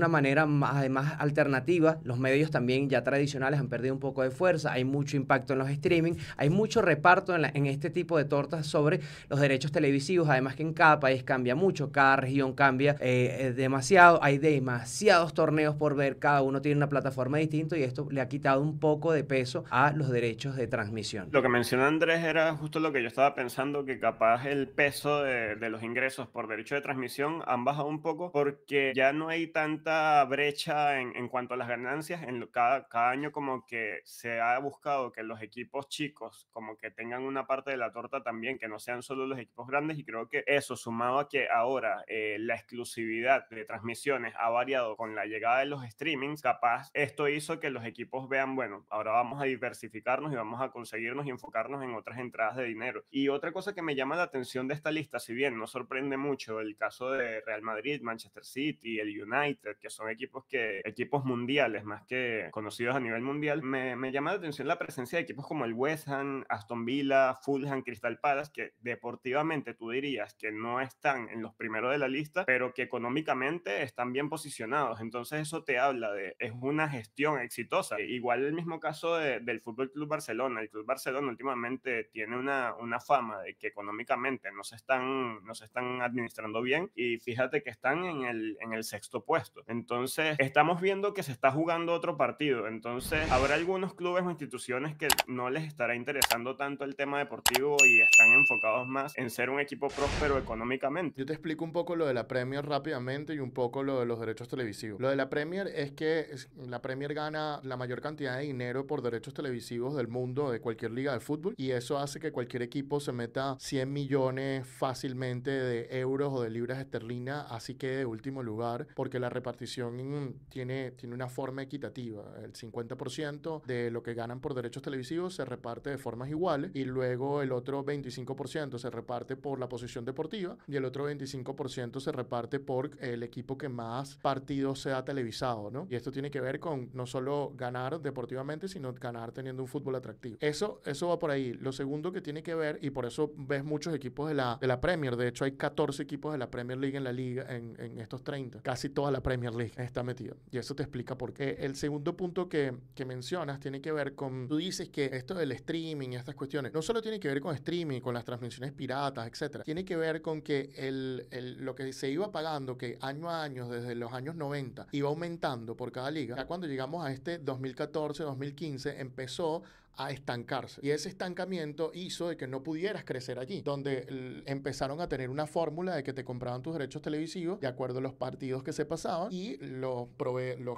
manera además alternativa. Los medios también ya tradicionales han perdido un poco de fuerza, hay mucho impacto en los streaming, hay mucho reparto en este tipo de tortas sobre los derechos televisivos, además que en cada país cambia mucho, cada región cambia demasiado, hay demasiados torneos por ver, cada uno tiene una plataforma distinta, y esto le ha quitado un poco de peso a los derechos de transmisión. Lo que mencionó Andrés era justo lo que yo estaba pensando, que capaz el peso de los ingresos por derecho de transmisión han bajado un poco, porque ya no hay tanta brecha en cuanto a las ganancias. Cada año como que se ha buscado que los equipos chicos como que tengan una parte de la torta también, que no sean solo los equipos grandes, y creo que eso, sumado a que ahora la exclusividad de transmisiones ha variado con la llegada de los streamings, capaz esto hizo que los equipos vean, bueno, ahora vamos a diversificarnos y vamos a conseguirnos y enfocarnos en otras entradas de dinero. Y otra cosa que me llama la atención de esta lista, si bien no sorprende mucho el caso de Real Madrid, Manchester City, el United, que son equipos mundiales, más que conocidos a nivel mundial, me llama la atención la presencia de equipos como el West Ham, Aston Villa, Fulham, Crystal Palace, que deportivamente tú dirías que no están en los primeros de la lista, pero que económicamente están bien posicionados. Entonces eso te habla es una gestión exitosa. Igual el mismo caso del Fútbol Club Barcelona. El Club Barcelona últimamente tiene una fama de que económicamente no se están administrando bien, y fíjate que están en el sexto puesto. Entonces estamos viendo que se está jugando otro partido. Entonces habrá algunos clubes o instituciones que no les estará interesando tanto el tema deportivo y están enfocados más en ser un equipo próspero económicamente. Yo te explico un poco lo de la Premier rápidamente y un poco lo de los derechos televisivos. Lo de la Premier es que la Premier gana la mayor cantidad de dinero por derechos televisivos del mundo, de cualquier liga de fútbol, y eso hace que cualquier equipo se meta 100 millones fácilmente de euros o de libras esterlinas, así que de último lugar, porque la repartición tiene una forma equitativa. El 50% de lo que ganan por derechos televisivos se reparte de formas iguales, y luego el otro 25% se reparte por la posición deportiva y el otro 25% se reparte por el equipo que más partidos sea televisado, ¿no? Y esto tiene que ver con no solo ganar deportivamente, sino ganar teniendo un fútbol atractivo. Eso va por ahí. Lo segundo que tiene que ver, y por eso ves muchos equipos de la Premier, de hecho hay 14 equipos de la Premier League en la liga, en estos 30. Casi toda la Premier League está metida. Y eso te explica por qué. El segundo punto que mencionas tiene que ver con, tú dices que esto del streaming y estas cuestiones, no solo tiene que ver con streaming, con las transmisiones piratas, etcétera. Tiene que ver con que lo que se iba pagando, que año a año, desde los años 90, iba aumentando por cada liga. Ya cuando llegamos a este 2014-2015, empezó a estancarse. Y ese estancamiento hizo de que no pudieras crecer allí, donde empezaron a tener una fórmula de que te compraban tus derechos televisivos de acuerdo a los partidos que se pasaban, y los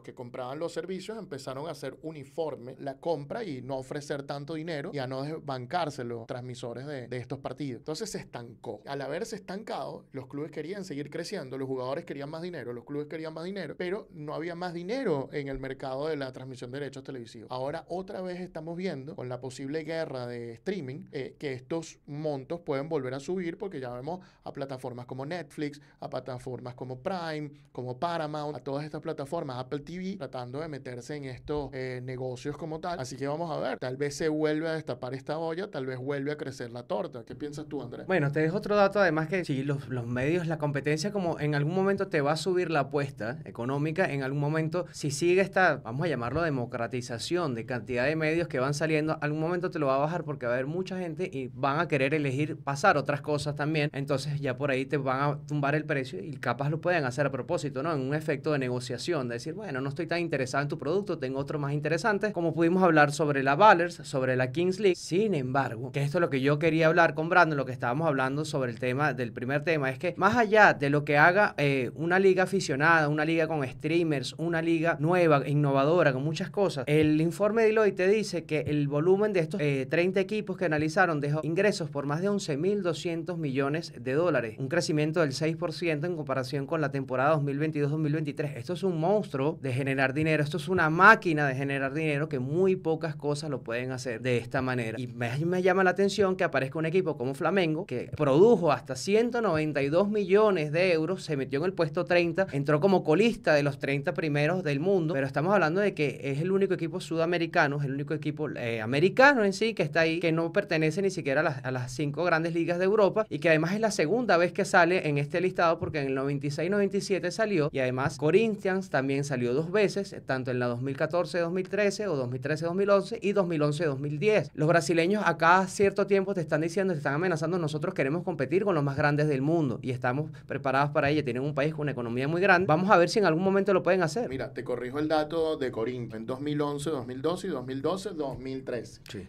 que compraban los servicios empezaron a hacer uniforme la compra y no ofrecer tanto dinero y a no bancarse los transmisores de estos partidos. Entonces se estancó. Al haberse estancado, los clubes querían seguir creciendo, los jugadores querían más dinero, los clubes querían más dinero, pero no había más dinero en el mercado de la transmisión de derechos televisivos. Ahora otra vez estamos viendo, con la posible guerra de streaming, que estos montos pueden volver a subir, porque ya vemos a plataformas como Netflix, a plataformas como Prime, como Paramount, a todas estas plataformas, Apple TV, tratando de meterse en estos negocios como tal. Así que vamos a ver, tal vez se vuelve a destapar esta olla, tal vez vuelve a crecer la torta. ¿Qué piensas tú, Andrés? Bueno, te dejo otro dato, además, que sí, los medios, la competencia, como en algún momento te va a subir la apuesta económica, en algún momento, si sigue esta, vamos a llamarlo, democratización de cantidad de medios que van saliendo, algún momento te lo va a bajar, porque va a haber mucha gente y van a querer elegir pasar otras cosas también. Entonces ya por ahí te van a tumbar el precio, y capaz lo pueden hacer a propósito, ¿no? En un efecto de negociación, de decir, bueno, no estoy tan interesado en tu producto, tengo otro más interesante, como pudimos hablar sobre la Ballers, sobre la Kings League. Sin embargo, que esto es lo que yo quería hablar con Brandon, lo que estábamos hablando sobre el tema del primer tema, es que más allá de lo que haga una liga aficionada, una liga con streamers, una liga nueva, innovadora, con muchas cosas, el informe de Deloitte te dice que el volumen de estos 30 equipos que analizaron dejó ingresos por más de 11.200 millones de dólares, un crecimiento del 6% en comparación con la temporada 2022-2023. Esto es un monstruo de generar dinero, esto es una máquina de generar dinero, que muy pocas cosas lo pueden hacer de esta manera. Y me llama la atención que aparezca un equipo como Flamengo, que produjo hasta 192 millones de euros, se metió en el puesto 30, entró como colista de los 30 primeros del mundo, pero estamos hablando de que es el único equipo sudamericano, es el único equipo americano en sí que está ahí, que no pertenece ni siquiera a las 5 grandes ligas de Europa, y que además es la segunda vez que sale en este listado, porque en el 96-97 salió, y además Corinthians también salió 2 veces, tanto en la 2014-2013 o 2013-2011 y 2011-2010. Los brasileños a cada cierto tiempo te están diciendo, te están amenazando, nosotros queremos competir con los más grandes del mundo y estamos preparados para ello, tienen un país con una economía muy grande, vamos a ver si en algún momento lo pueden hacer. Mira, te corrijo el dato de Corinthians en 2011, 2012 y 2012-2013. Sí.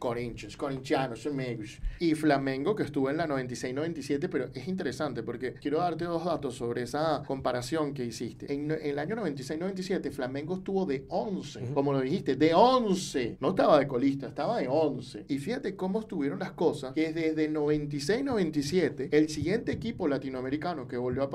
Corintianos, amigos. Y Flamengo, que estuvo en la 96-97, pero es interesante porque quiero darte 2 datos sobre esa comparación que hiciste. En el año 96-97, Flamengo estuvo de 11, como lo dijiste, de 11. No estaba de colista, estaba de 11. Y fíjate cómo estuvieron las cosas, que desde 96-97, el siguiente equipo latinoamericano que volvió a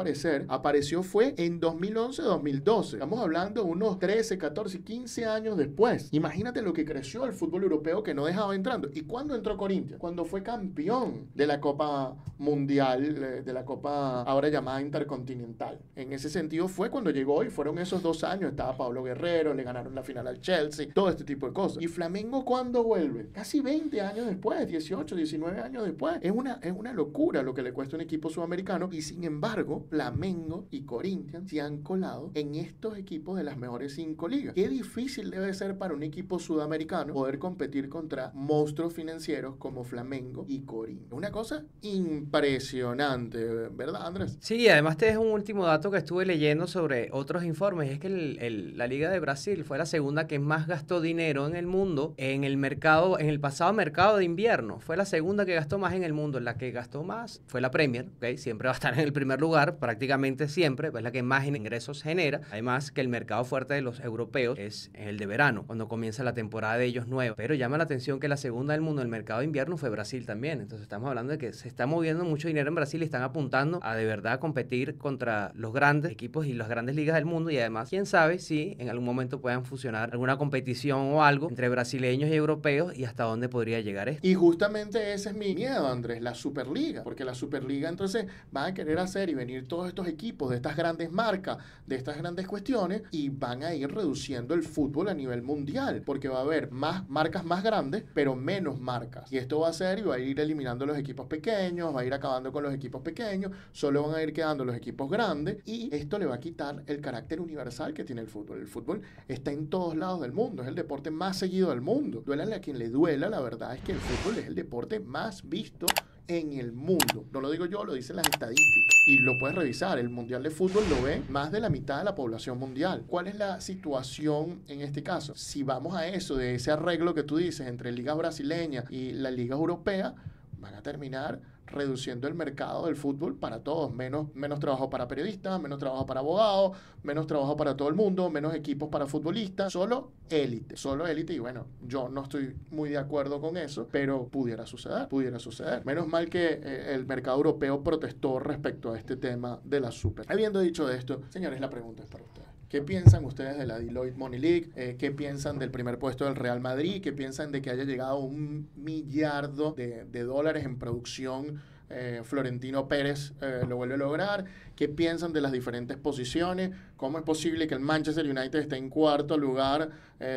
apareció fue en 2011-2012. Estamos hablando de unos 13, 14, 15 años después. Imagínate lo que creció el fútbol europeo europeo que no dejaba entrando. ¿Y cuándo entró Corinthians? Cuando fue campeón de la Copa Mundial, de la Copa ahora llamada Intercontinental. En ese sentido fue cuando llegó y fueron esos 2 años. Estaba Pablo Guerrero, le ganaron la final al Chelsea, todo este tipo de cosas. ¿Y Flamengo cuándo vuelve? Casi 20 años después, 18, 19 años después. Es una locura lo que le cuesta a un equipo sudamericano, y sin embargo, Flamengo y Corinthians se han colado en estos equipos de las mejores 5 ligas. Qué difícil debe ser para un equipo sudamericano poder competir contra monstruos financieros como Flamengo y Corinthians. Una cosa impresionante, ¿verdad, Andrés? Sí, además te dejo un último dato que estuve leyendo sobre otros informes, y es que la Liga de Brasil fue la segunda que más gastó dinero en el mundo en el mercado, en el pasado mercado de invierno. Fue la segunda que gastó más en el mundo. La que gastó más fue la Premier, ¿okay? Siempre va a estar en el primer lugar, prácticamente siempre, es la que más ingresos genera. Además que el mercado fuerte de los europeos es el de verano, cuando comienza la temporada de ellos nueva. Pero llama la atención que la segunda del mundo en el mercado de invierno fue Brasil también. Entonces estamos hablando de que se está moviendo mucho dinero en Brasil y están apuntando a de verdad competir contra los grandes equipos y las grandes ligas del mundo. Y además, quién sabe si en algún momento puedan fusionar alguna competición o algo entre brasileños y europeos, y hasta dónde podría llegar esto. Y justamente ese es mi miedo, Andrés, la Superliga, porque la Superliga entonces van a querer hacer y venir todos estos equipos de estas grandes marcas, de estas grandes cuestiones, y van a ir reduciendo el fútbol a nivel mundial, porque va a haber más marcas más grandes, pero menos marcas. Y esto va a ser, y va a ir eliminando los equipos pequeños, va a ir acabando con los equipos pequeños, solo van a ir quedando los equipos grandes, y esto le va a quitar el carácter universal que tiene el fútbol. El fútbol está en todos lados del mundo, es el deporte más seguido del mundo. Duélale a quien le duela, la verdad es que el fútbol es el deporte más visto en el mundo. No lo digo yo, lo dicen las estadísticas. Y lo puedes revisar. El Mundial de Fútbol lo ve más de la mitad de la población mundial. ¿Cuál es la situación en este caso? Si vamos a eso, de ese arreglo que tú dices entre ligas brasileñas y la liga europea, van a terminar reduciendo el mercado del fútbol para todos, menos trabajo para periodistas, menos trabajo para abogados, menos trabajo para todo el mundo, menos equipos para futbolistas, solo élite, y bueno, yo no estoy muy de acuerdo con eso, pero pudiera suceder. Menos mal que el mercado europeo protestó respecto a este tema de la Super. Habiendo dicho esto, señores, la pregunta es para ustedes. ¿Qué piensan ustedes de la Deloitte Money League? ¿Qué piensan del primer puesto del Real Madrid? ¿Qué piensan de que haya llegado a $1 billion de dólares en producción? Florentino Pérez lo vuelve a lograr. ¿Qué piensan de las diferentes posiciones? ¿Cómo es posible que el Manchester United esté en cuarto lugar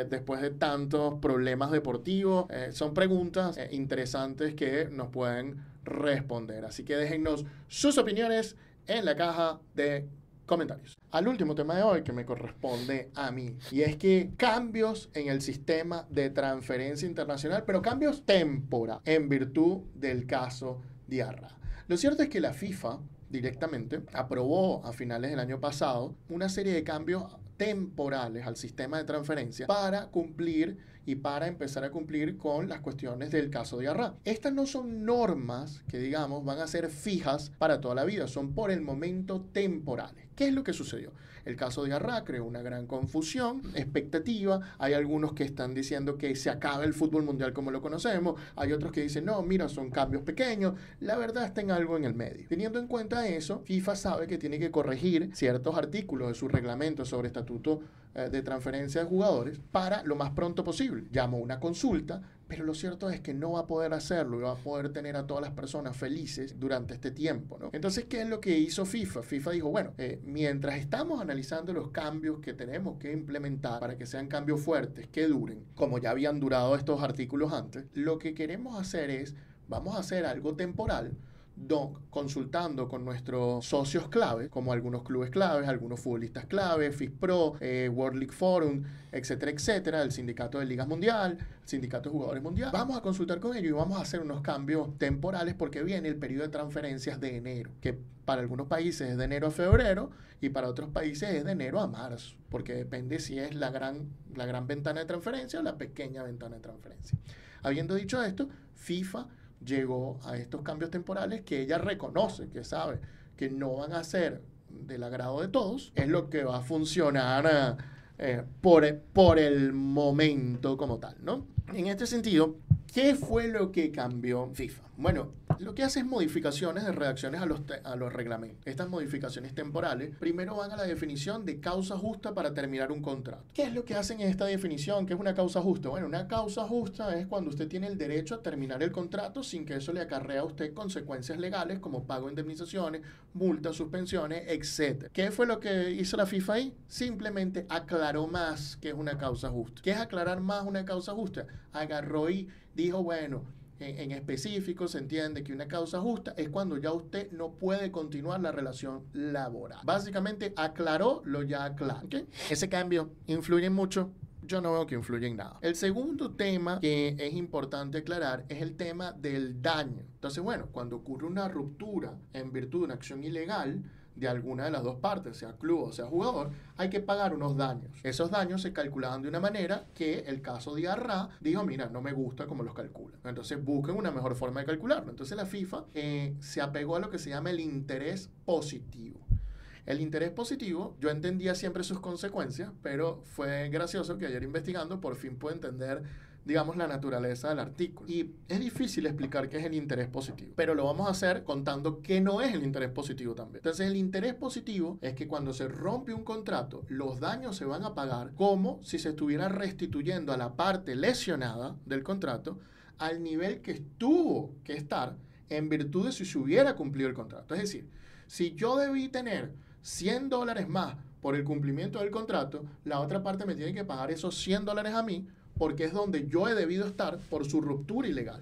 después de tantos problemas deportivos? Son preguntas interesantes que nos pueden responder. Así que déjennos sus opiniones en la caja de comentarios. Al último tema de hoy que me corresponde a mí, y es que cambios en el sistema de transferencia internacional, pero cambios temporales en virtud del caso Diarra. Lo cierto es que la FIFA directamente aprobó a finales del año pasado una serie de cambios temporales al sistema de transferencia para cumplir y para empezar a cumplir con las cuestiones del caso Diarra. Estas no son normas que, digamos, van a ser fijas para toda la vida, son por el momento temporales. ¿Qué es lo que sucedió? El caso Diarra creó una gran confusión, expectativa. Hay algunos que están diciendo que se acaba el fútbol mundial como lo conocemos. Hay otros que dicen, no, mira, son cambios pequeños. La verdad está en algo en el medio. Teniendo en cuenta eso, FIFA sabe que tiene que corregir ciertos artículos de su reglamento sobre estatuto de transferencia de jugadores para lo más pronto posible. Llamó una consulta, pero lo cierto es que no va a poder hacerlo y va a poder tener a todas las personas felices durante este tiempo, ¿no? Entonces, ¿qué es lo que hizo FIFA? FIFA dijo, bueno, mientras estamos analizando los cambios que tenemos que implementar para que sean cambios fuertes, que duren, como ya habían durado estos artículos antes, lo que queremos hacer es, vamos a hacer algo temporal, consultando con nuestros socios clave, como algunos clubes claves, algunos futbolistas clave, FIFPro, World League Forum, etcétera, etcétera, el sindicato de ligas mundial, el sindicato de jugadores mundial. Vamos a consultar con ellos y vamos a hacer unos cambios temporales porque viene el periodo de transferencias de enero, que para algunos países es de enero a febrero y para otros países es de enero a marzo, porque depende si es la gran ventana de transferencia o la pequeña ventana de transferencia. Habiendo dicho esto, FIFA llegó a estos cambios temporales que ella reconoce, que sabe que no van a ser del agrado de todos, es lo que va a funcionar por el momento como tal, ¿no? En este sentido, ¿qué fue lo que cambió FIFA? Bueno, lo que hace es modificaciones de redacciones a los reglamentos. Estas modificaciones temporales primero van a la definición de causa justa para terminar un contrato. ¿Qué es lo que hacen en esta definición? ¿Qué es una causa justa? Bueno, una causa justa es cuando usted tiene el derecho a terminar el contrato sin que eso le acarrea a usted consecuencias legales como pago de indemnizaciones, multas, suspensiones, etc. ¿Qué fue lo que hizo la FIFA ahí? Simplemente aclaró más que es una causa justa. ¿Qué es aclarar más una causa justa? Agarró y dijo, bueno, en específico se entiende que una causa justa es cuando ya usted no puede continuar la relación laboral. Básicamente aclaró lo ya aclarado. ¿Okay? Ese cambio influye mucho. Yo no veo que influya en nada. El segundo tema que es importante aclarar es el tema del daño. Entonces, bueno, cuando ocurre una ruptura en virtud de una acción ilegal de alguna de las dos partes, sea club o sea jugador, hay que pagar unos daños. Esos daños se calculaban de una manera que el caso de Arra dijo, mira, no me gusta cómo los calculan. Entonces busquen una mejor forma de calcularlo. Entonces la FIFA se apegó a lo que se llama el interés positivo. El interés positivo, yo entendía siempre sus consecuencias, pero fue gracioso que ayer investigando por fin pude entender, digamos, la naturaleza del artículo. Y es difícil explicar qué es el interés positivo, pero lo vamos a hacer contando qué no es el interés positivo también. Entonces, el interés positivo es que cuando se rompe un contrato, los daños se van a pagar como si se estuviera restituyendo a la parte lesionada del contrato al nivel que estuvo que estar en virtud de si se hubiera cumplido el contrato. Es decir, si yo debí tener $100 más por el cumplimiento del contrato, la otra parte me tiene que pagar esos $100 a mí porque es donde yo he debido estar por su ruptura ilegal.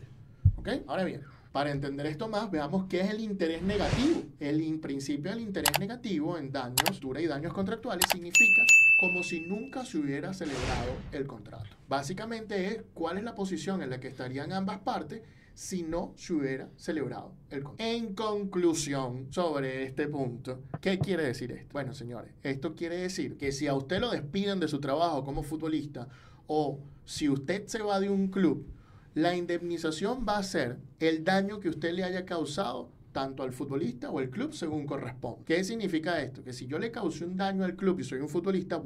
¿Ok? Ahora bien, para entender esto más, veamos qué es el interés negativo. El principio del interés negativo en daños, ruptura y daños contractuales significa como si nunca se hubiera celebrado el contrato. Básicamente es cuál es la posición en la que estarían ambas partes si no se hubiera celebrado el contrato. En conclusión sobre este punto, ¿qué quiere decir esto? Bueno, señores, esto quiere decir que si a usted lo despiden de su trabajo como futbolista o si usted se va de un club, la indemnización va a ser el daño que usted le haya causado tanto al futbolista o al club según corresponde. ¿Qué significa esto? Que si yo le causé un daño al club y soy un futbolista,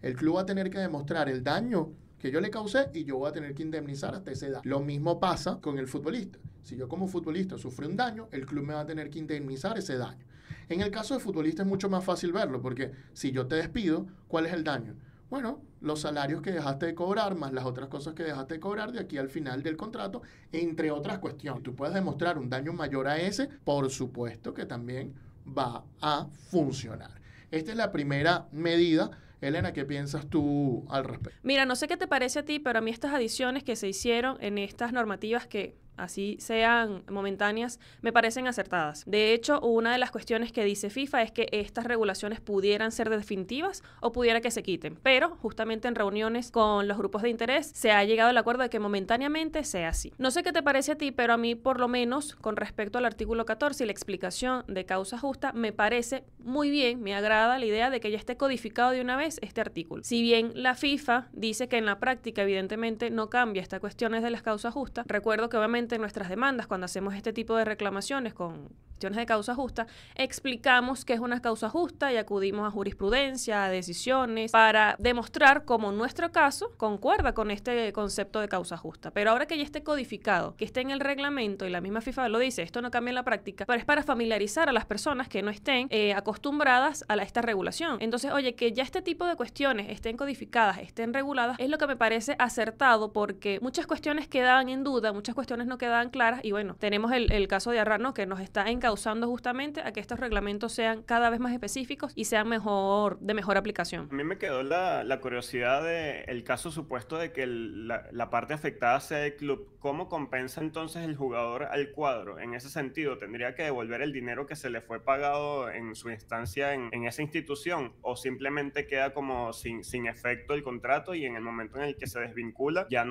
el club va a tener que demostrar el daño que yo le causé y yo voy a tener que indemnizar hasta esa edad. Lo mismo pasa con el futbolista. Si yo como futbolista sufrí un daño, el club me va a tener que indemnizar ese daño. En el caso de futbolista es mucho más fácil verlo, porque si yo te despido, ¿cuál es el daño? Bueno, los salarios que dejaste de cobrar, más las otras cosas que dejaste de cobrar de aquí al final del contrato, entre otras cuestiones. Tú puedes demostrar un daño mayor a ese, por supuesto que también va a funcionar. Esta es la primera medida. Elena, ¿qué piensas tú al respecto? Mira, no sé qué te parece a ti, pero a mí estas adiciones que se hicieron en estas normativas que así sean momentáneas, me parecen acertadas. De hecho, una de las cuestiones que dice FIFA es que estas regulaciones pudieran ser definitivas o pudiera que se quiten, pero justamente en reuniones con los grupos de interés se ha llegado al acuerdo de que momentáneamente sea así. No sé qué te parece a ti, pero a mí por lo menos con respecto al artículo 14 y la explicación de causa justa, me parece muy bien, me agrada la idea de que ya esté codificado de una vez este artículo. Si bien la FIFA dice que en la práctica evidentemente no cambia estas cuestiones de las causas justas, recuerdo que obviamente en nuestras demandas, cuando hacemos este tipo de reclamaciones con cuestiones de causa justa, explicamos qué es una causa justa y acudimos a jurisprudencia, a decisiones, para demostrar cómo nuestro caso concuerda con este concepto de causa justa. Pero ahora que ya esté codificado, que esté en el reglamento y la misma FIFA lo dice, esto no cambia en la práctica, pero es para familiarizar a las personas que no estén acostumbradas a esta regulación. Entonces, oye, que ya este tipo de cuestiones estén codificadas, estén reguladas, es lo que me parece acertado, porque muchas cuestiones quedaban en duda, muchas cuestiones no quedaban claras, y bueno, tenemos el caso de Arrano que nos está encauzando justamente a que estos reglamentos sean cada vez más específicos y sean de mejor aplicación. A mí me quedó la curiosidad del caso supuesto de que la parte afectada sea el club. ¿Cómo compensa entonces el jugador al cuadro? En ese sentido, ¿tendría que devolver el dinero que se le fue pagado en su instancia en esa institución? ¿O simplemente queda como sin efecto el contrato y en el momento en el que se desvincula ya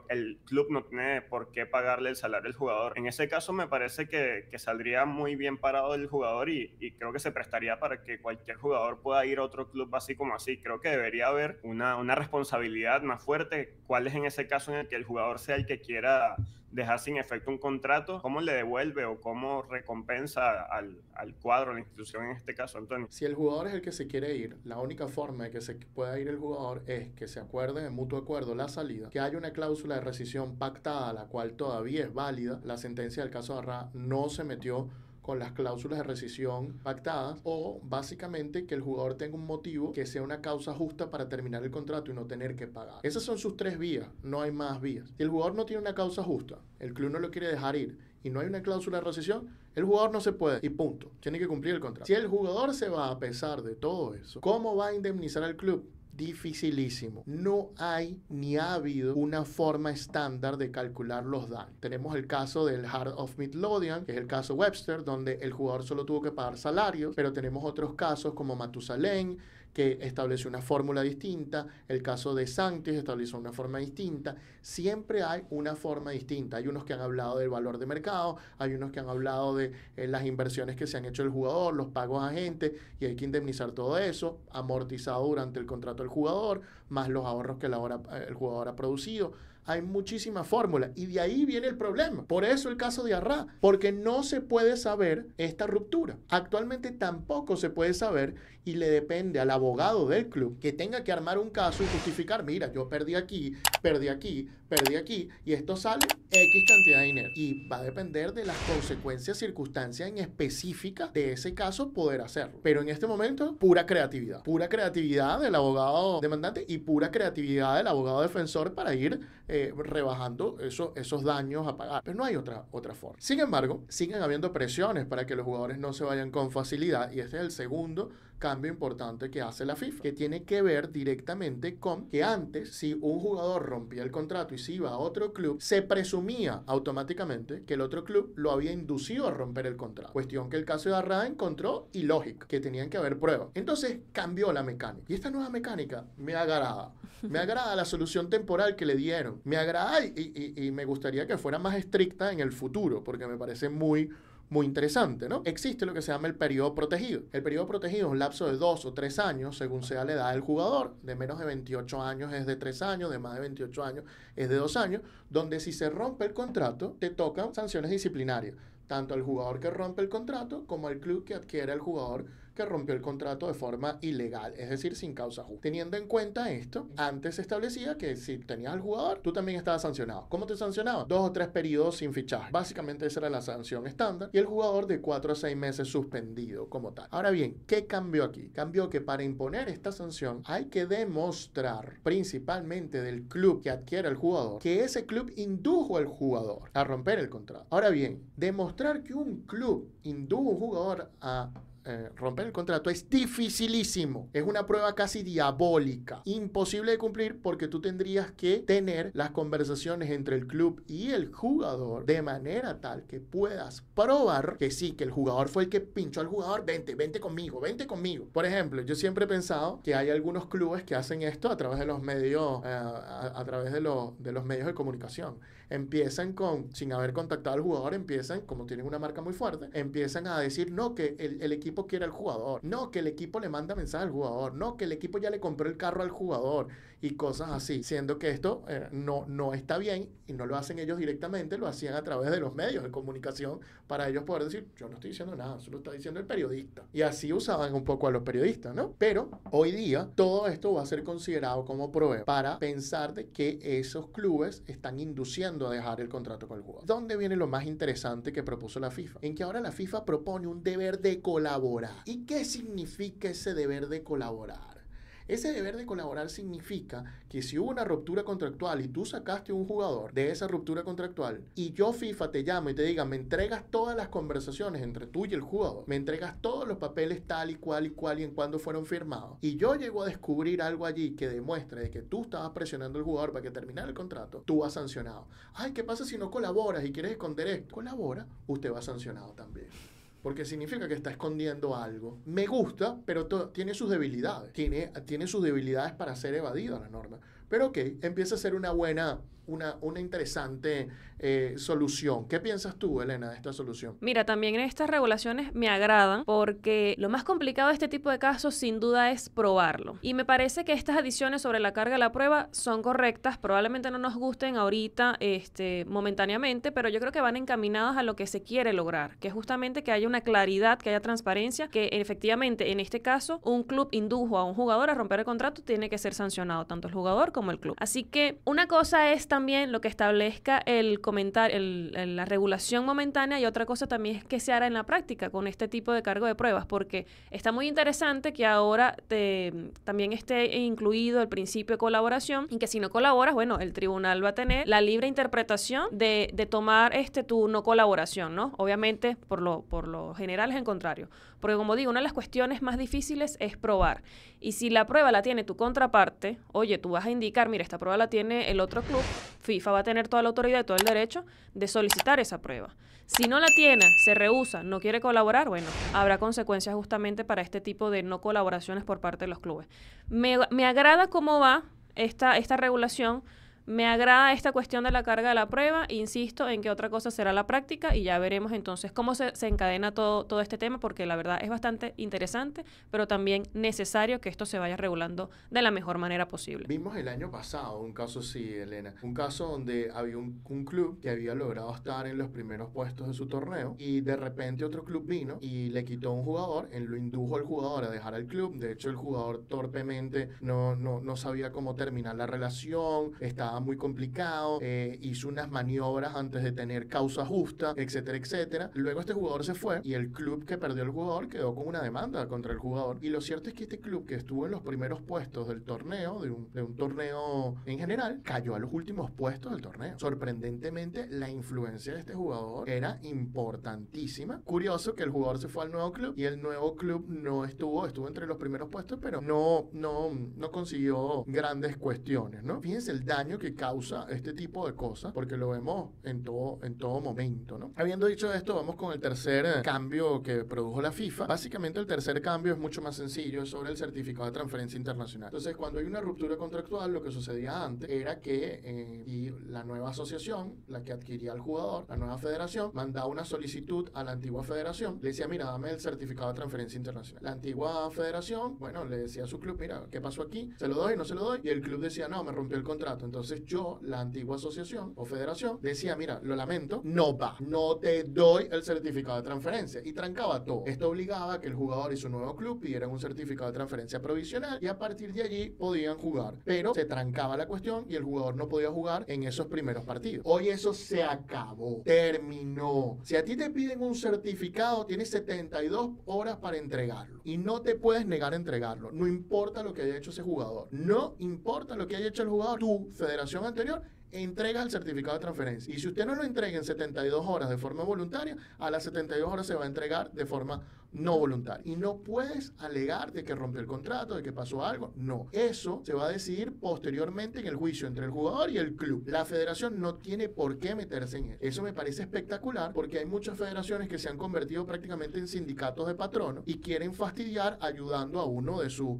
el club no tiene por qué pagarle el salario al jugador? En ese caso me parece que saldría muy bien parado el jugador y creo que se prestaría para que cualquier jugador pueda ir a otro club así como así. Creo que debería haber una responsabilidad más fuerte. ¿Cuál es en ese caso en el que el jugador sea el que quiera dejar sin efecto un contrato, ¿cómo le devuelve o cómo recompensa al cuadro, a la institución en este caso, Antonio? Si el jugador es el que se quiere ir, la única forma de que se pueda ir el jugador es que se acuerde de mutuo acuerdo la salida, que haya una cláusula de rescisión pactada, la cual todavía es válida. La sentencia del caso de Arrá no se metió con las cláusulas de rescisión pactadas, o básicamente que el jugador tenga un motivo que sea una causa justa para terminar el contrato y no tener que pagar. Esas son sus 3 vías, no hay más vías. Si el jugador no tiene una causa justa, el club no lo quiere dejar ir y no hay una cláusula de rescisión, el jugador no se puede y punto, tiene que cumplir el contrato. Si el jugador se va a pesar de todo eso, ¿cómo va a indemnizar al club? Dificilísimo. No hay ni ha habido una forma estándar de calcular los daños. Tenemos el caso del Heart of Midlothian, que es el caso Webster, donde el jugador solo tuvo que pagar salarios, pero tenemos otros casos como Matusalén, que estableció una fórmula distinta, el caso de Sanctis estableció una forma distinta. Siempre hay una forma distinta. Hay unos que han hablado del valor de mercado, hay unos que han hablado de las inversiones que se han hecho el jugador, los pagos a gente, y hay que indemnizar todo eso, amortizado durante el contrato del jugador, más los ahorros que el jugador ha producido. Hay muchísimas fórmulas y de ahí viene el problema. Por eso el caso de Arrá, porque no se puede saber esta ruptura. Actualmente tampoco se puede saber y le depende al abogado del club que tenga que armar un caso y justificar, mira, yo perdí aquí, perdí aquí, perdí aquí y esto sale X cantidad de dinero. Y va a depender de las consecuencias, circunstancias en específica de ese caso poder hacerlo. Pero en este momento, pura creatividad del abogado demandante y pura creatividad del abogado defensor para ir rebajando esos daños a pagar. Pero no hay otra forma. Sin embargo, siguen habiendo presiones para que los jugadores no se vayan con facilidad y este es el segundo cambio importante que hace la FIFA, que tiene que ver directamente con que antes, si un jugador rompía el contrato y se iba a otro club, se presumía automáticamente que el otro club lo había inducido a romper el contrato. Cuestión que el caso de Arrá encontró ilógica, que tenían que haber pruebas. Entonces cambió la mecánica. Y esta nueva mecánica me agrada. Me agrada la solución temporal que le dieron. Me agrada y me gustaría que fuera más estricta en el futuro, porque me parece muy interesante, ¿no? Existe lo que se llama el periodo protegido. El periodo protegido es un lapso de 2 o 3 años, según sea la edad del jugador. De menos de 28 años es de 3 años, de más de 28 años es de 2 años, donde si se rompe el contrato, te tocan sanciones disciplinarias, tanto al jugador que rompe el contrato como al club que adquiere al jugador que rompió el contrato de forma ilegal, es decir, sin causa justa. Teniendo en cuenta esto, antes se establecía que si tenías al jugador, tú también estabas sancionado. ¿Cómo te sancionaban? 2 o 3 periodos sin fichaje. Básicamente esa era la sanción estándar y el jugador de 4 a 6 meses suspendido como tal. Ahora bien, ¿qué cambió aquí? Cambió que para imponer esta sanción hay que demostrar, principalmente del club que adquiere al jugador, que ese club indujo al jugador a romper el contrato. Ahora bien, demostrar que un club indujo a un jugador a romper el contrato es dificilísimo. Es una prueba casi diabólica, imposible de cumplir, porque tú tendrías que tener las conversaciones entre el club y el jugador de manera tal que puedas probar que sí, que el jugador fue el que pinchó al jugador. Vente conmigo. Por ejemplo, yo siempre he pensado que hay algunos clubes que hacen esto a través de los medios, a través de los medios de comunicación. Empiezan sin haber contactado al jugador, empiezan, como tienen una marca muy fuerte, empiezan a decir, no, que el equipo quiere al jugador, no, que el equipo le manda mensaje al jugador, no, que el equipo ya le compró el carro al jugador y cosas así, siendo que esto no está bien y no lo hacen ellos directamente, lo hacían a través de los medios de comunicación para ellos poder decir, yo no estoy diciendo nada, eso lo está diciendo el periodista. Y así usaban un poco a los periodistas, ¿no? Pero hoy día todo esto va a ser considerado como prueba para pensar de que esos clubes están induciendo a dejar el contrato con el jugador. ¿Dónde viene lo más interesante que propuso la FIFA? En que ahora la FIFA propone un deber de colaborar. ¿Y qué significa ese deber de colaborar? Ese deber de colaborar significa que si hubo una ruptura contractual y tú sacaste un jugador de esa ruptura contractual y yo FIFA te llamo y te diga, me entregas todas las conversaciones entre tú y el jugador, me entregas todos los papeles tal y cual y en cuándo fueron firmados, y yo llego a descubrir algo allí que demuestre de que tú estabas presionando al jugador para que terminara el contrato, tú vas sancionado. Ay, ¿qué pasa si no colaboras y quieres esconder esto? Colabora, usted va sancionado también. Porque significa que está escondiendo algo. Me gusta, pero tiene sus debilidades. Tiene sus debilidades para ser evadida la norma. Pero ok, empieza a ser una buena una interesante solución. ¿Qué piensas tú, Elena, de esta solución? Mira, también estas regulaciones me agradan porque lo más complicado de este tipo de casos sin duda es probarlo. Y me parece que estas adiciones sobre la carga de la prueba son correctas. Probablemente no nos gusten ahorita, momentáneamente, pero yo creo que van encaminadas a lo que se quiere lograr, que es justamente que haya una claridad, que haya transparencia, que efectivamente en este caso un club indujo a un jugador a romper el contrato, tiene que ser sancionado tanto el jugador como el club. Así que una cosa es también lo que establezca el comentario, la regulación momentánea, y otra cosa también es que se hará en la práctica con este tipo de cargo de pruebas, porque está muy interesante que ahora también esté incluido el principio de colaboración, y que si no colaboras, bueno, el tribunal va a tener la libre interpretación de tomar tu no colaboración, ¿no? Obviamente, por lo general es el contrario, porque como digo, una de las cuestiones más difíciles es probar, y si la prueba la tiene tu contraparte, oye, tú vas a indicar, mira, esta prueba la tiene el otro club, FIFA va a tener toda la autoridad y todo el derecho de solicitar esa prueba. Si no la tiene, se rehúsa, no quiere colaborar, bueno, habrá consecuencias justamente para este tipo de no colaboraciones por parte de los clubes. Me agrada cómo va esta regulación. Me agrada esta cuestión de la carga de la prueba. Insisto en que otra cosa será la práctica y ya veremos entonces cómo se encadena todo este tema, porque la verdad es bastante interesante, pero también necesario que esto se vaya regulando de la mejor manera posible. Vimos el año pasado un caso así, Elena, un caso donde había un club que había logrado estar en los primeros puestos de su torneo y de repente otro club vino y le quitó a un jugador, lo indujo al jugador a dejar el club. De hecho, el jugador torpemente no sabía cómo terminar la relación, estaba muy complicado, hizo unas maniobras antes de tener causa justa, etcétera, etcétera. Luego este jugador se fue y el club que perdió el jugador quedó con una demanda contra el jugador. Y lo cierto es que este club, que estuvo en los primeros puestos del torneo, de un torneo en general, cayó a los últimos puestos del torneo. Sorprendentemente, la influencia de este jugador era importantísima. Curioso que el jugador se fue al nuevo club y el nuevo club estuvo entre los primeros puestos, pero no consiguió grandes cuestiones, ¿no? Fíjense el daño que causa este tipo de cosas, porque lo vemos en todo momento, ¿no? Habiendo dicho esto, vamos con el tercer cambio que produjo la FIFA. Básicamente, el tercer cambio es mucho más sencillo, es sobre el certificado de transferencia internacional. Entonces, cuando hay una ruptura contractual, lo que sucedía antes era que y la nueva asociación, la que adquiría al jugador, la nueva federación, mandaba una solicitud a la antigua federación, le decía, mira, dame el certificado de transferencia internacional. La antigua federación, bueno, le decía a su club, mira, ¿qué pasó aquí? ¿Se lo doy? ¿No se lo doy? Y el club decía, no, me rompió el contrato. Entonces yo, la antigua asociación o federación, decía, mira, lo lamento, no te doy el certificado de transferencia, y trancaba todo. Esto obligaba a que el jugador y su nuevo club pidieran un certificado de transferencia provisional y a partir de allí podían jugar, pero se trancaba la cuestión y el jugador no podía jugar en esos primeros partidos. Hoy eso se acabó, terminó. Si a ti te piden un certificado, tienes 72 horas para entregarlo y no te puedes negar a entregarlo, no importa lo que haya hecho ese jugador, no importa lo que haya hecho el jugador, tu federación anterior entrega el certificado de transferencia. Y si usted no lo entrega en 72 horas de forma voluntaria, a las 72 horas se va a entregar de forma no voluntaria. Y no puedes alegar de que rompió el contrato, de que pasó algo. No. Eso se va a decidir posteriormente en el juicio entre el jugador y el club. La federación no tiene por qué meterse en eso. Eso me parece espectacular, porque hay muchas federaciones que se han convertido prácticamente en sindicatos de patronos y quieren fastidiar ayudando a uno de sus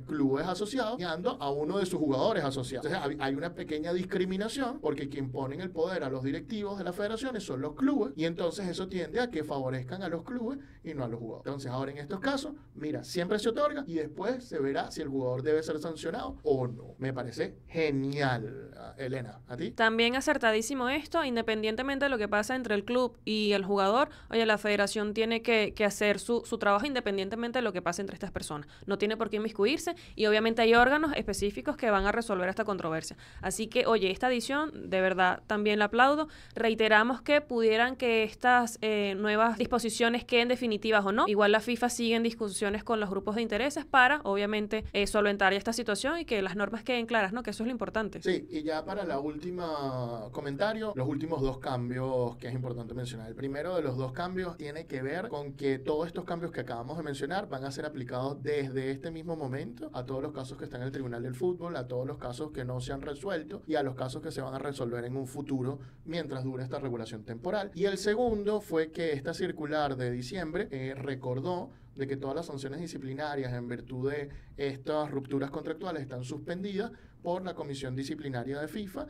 clubes asociados y a uno de sus jugadores asociados. Entonces hay una pequeña discriminación, porque quien pone en el poder a los directivos de las federaciones son los clubes, y entonces eso tiende a que favorezcan a los clubes y no a los jugadores. Entonces ahora en estos casos, mira, siempre se otorga y después se verá si el jugador debe ser sancionado o no. Me parece genial. Elena, ¿a ti? También acertadísimo esto, independientemente de lo que pasa entre el club y el jugador. Oye, la federación tiene que hacer su trabajo independientemente de lo que pase entre estas personas. No tiene por qué inmiscuirse, y obviamente hay órganos específicos que van a resolver esta controversia. Así que, oye, esta edición de verdad también la aplaudo. Reiteramos que pudieran que estas nuevas disposiciones queden definitivas o no. Igual la FIFA sigue en discusiones con los grupos de intereses para, obviamente, solventar ya esta situación y que las normas queden claras, ¿no? Que eso es lo importante. Sí, y ya para la última comentario, los últimos dos cambios que es importante mencionar. El primero de los dos cambios tiene que ver con que todos estos cambios que acabamos de mencionar van a ser aplicados desde este mismo momento a todos los casos que están en el Tribunal del Fútbol, a todos los casos que no se han resuelto y a los casos que se van a resolver en un futuro mientras dure esta regulación temporal. Y el segundo fue que esta circular de diciembre recordó de que todas las sanciones disciplinarias en virtud de estas rupturas contractuales están suspendidas por la Comisión Disciplinaria de FIFA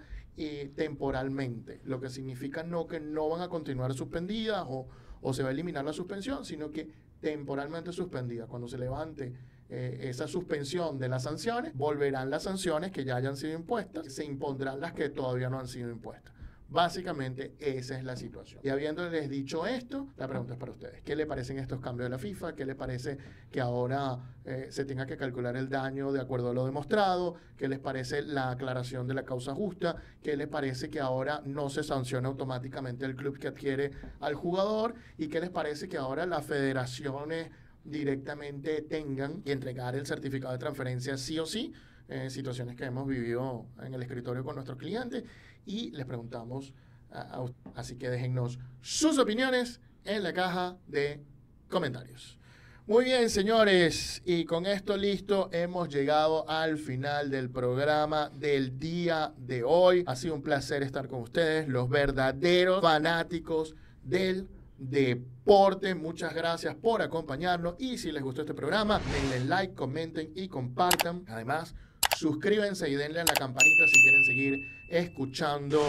temporalmente, lo que significa no que no van a continuar suspendidas o se va a eliminar la suspensión, sino que temporalmente suspendida. Cuando se levante esa suspensión de las sanciones, volverán las sanciones que ya hayan sido impuestas, se impondrán las que todavía no han sido impuestas. Básicamente esa es la situación. Y habiéndoles dicho esto, la pregunta es para ustedes. ¿Qué le parecen estos cambios de la FIFA? ¿Qué les parece que ahora se tenga que calcular el daño de acuerdo a lo demostrado? ¿Qué les parece la aclaración de la causa justa? ¿Qué les parece que ahora no se sanciona automáticamente el club que adquiere al jugador? ¿Y qué les parece que ahora las federaciones directamente tengan que entregar el certificado de transferencia sí o sí? Situaciones que hemos vivido en el escritorio con nuestros clientes, y les preguntamos así que déjennos sus opiniones en la caja de comentarios. Muy bien, señores, y con esto listo, hemos llegado al final del programa del día de hoy. Ha sido un placer estar con ustedes, los verdaderos fanáticos del deporte. Muchas gracias por acompañarnos, y si les gustó este programa, denle like, comenten y compartan. Además, suscríbanse y denle a la campanita si quieren seguir escuchando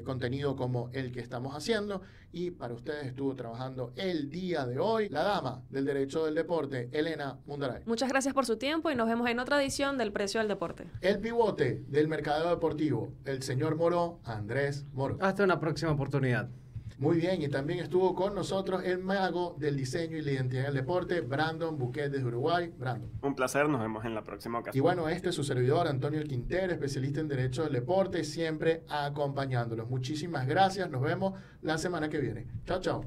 contenido como el que estamos haciendo. Y para ustedes estuvo trabajando el día de hoy la dama del derecho del deporte, Elena Mundaray. Muchas gracias por su tiempo y nos vemos en otra edición del Precio del Deporte. El pivote del mercado deportivo, el señor Moro, Andrés Moro. Hasta una próxima oportunidad. Muy bien, y también estuvo con nosotros el mago del diseño y la identidad del deporte, Brandon Buquet desde Uruguay. Brandon. Un placer, nos vemos en la próxima ocasión. Y bueno, este es su servidor, Antonio Quintero, especialista en Derecho del Deporte, siempre acompañándolos. Muchísimas gracias, nos vemos la semana que viene. Chao, chao.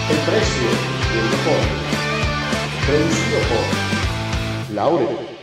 El precio del deporte. Producido por Laurel.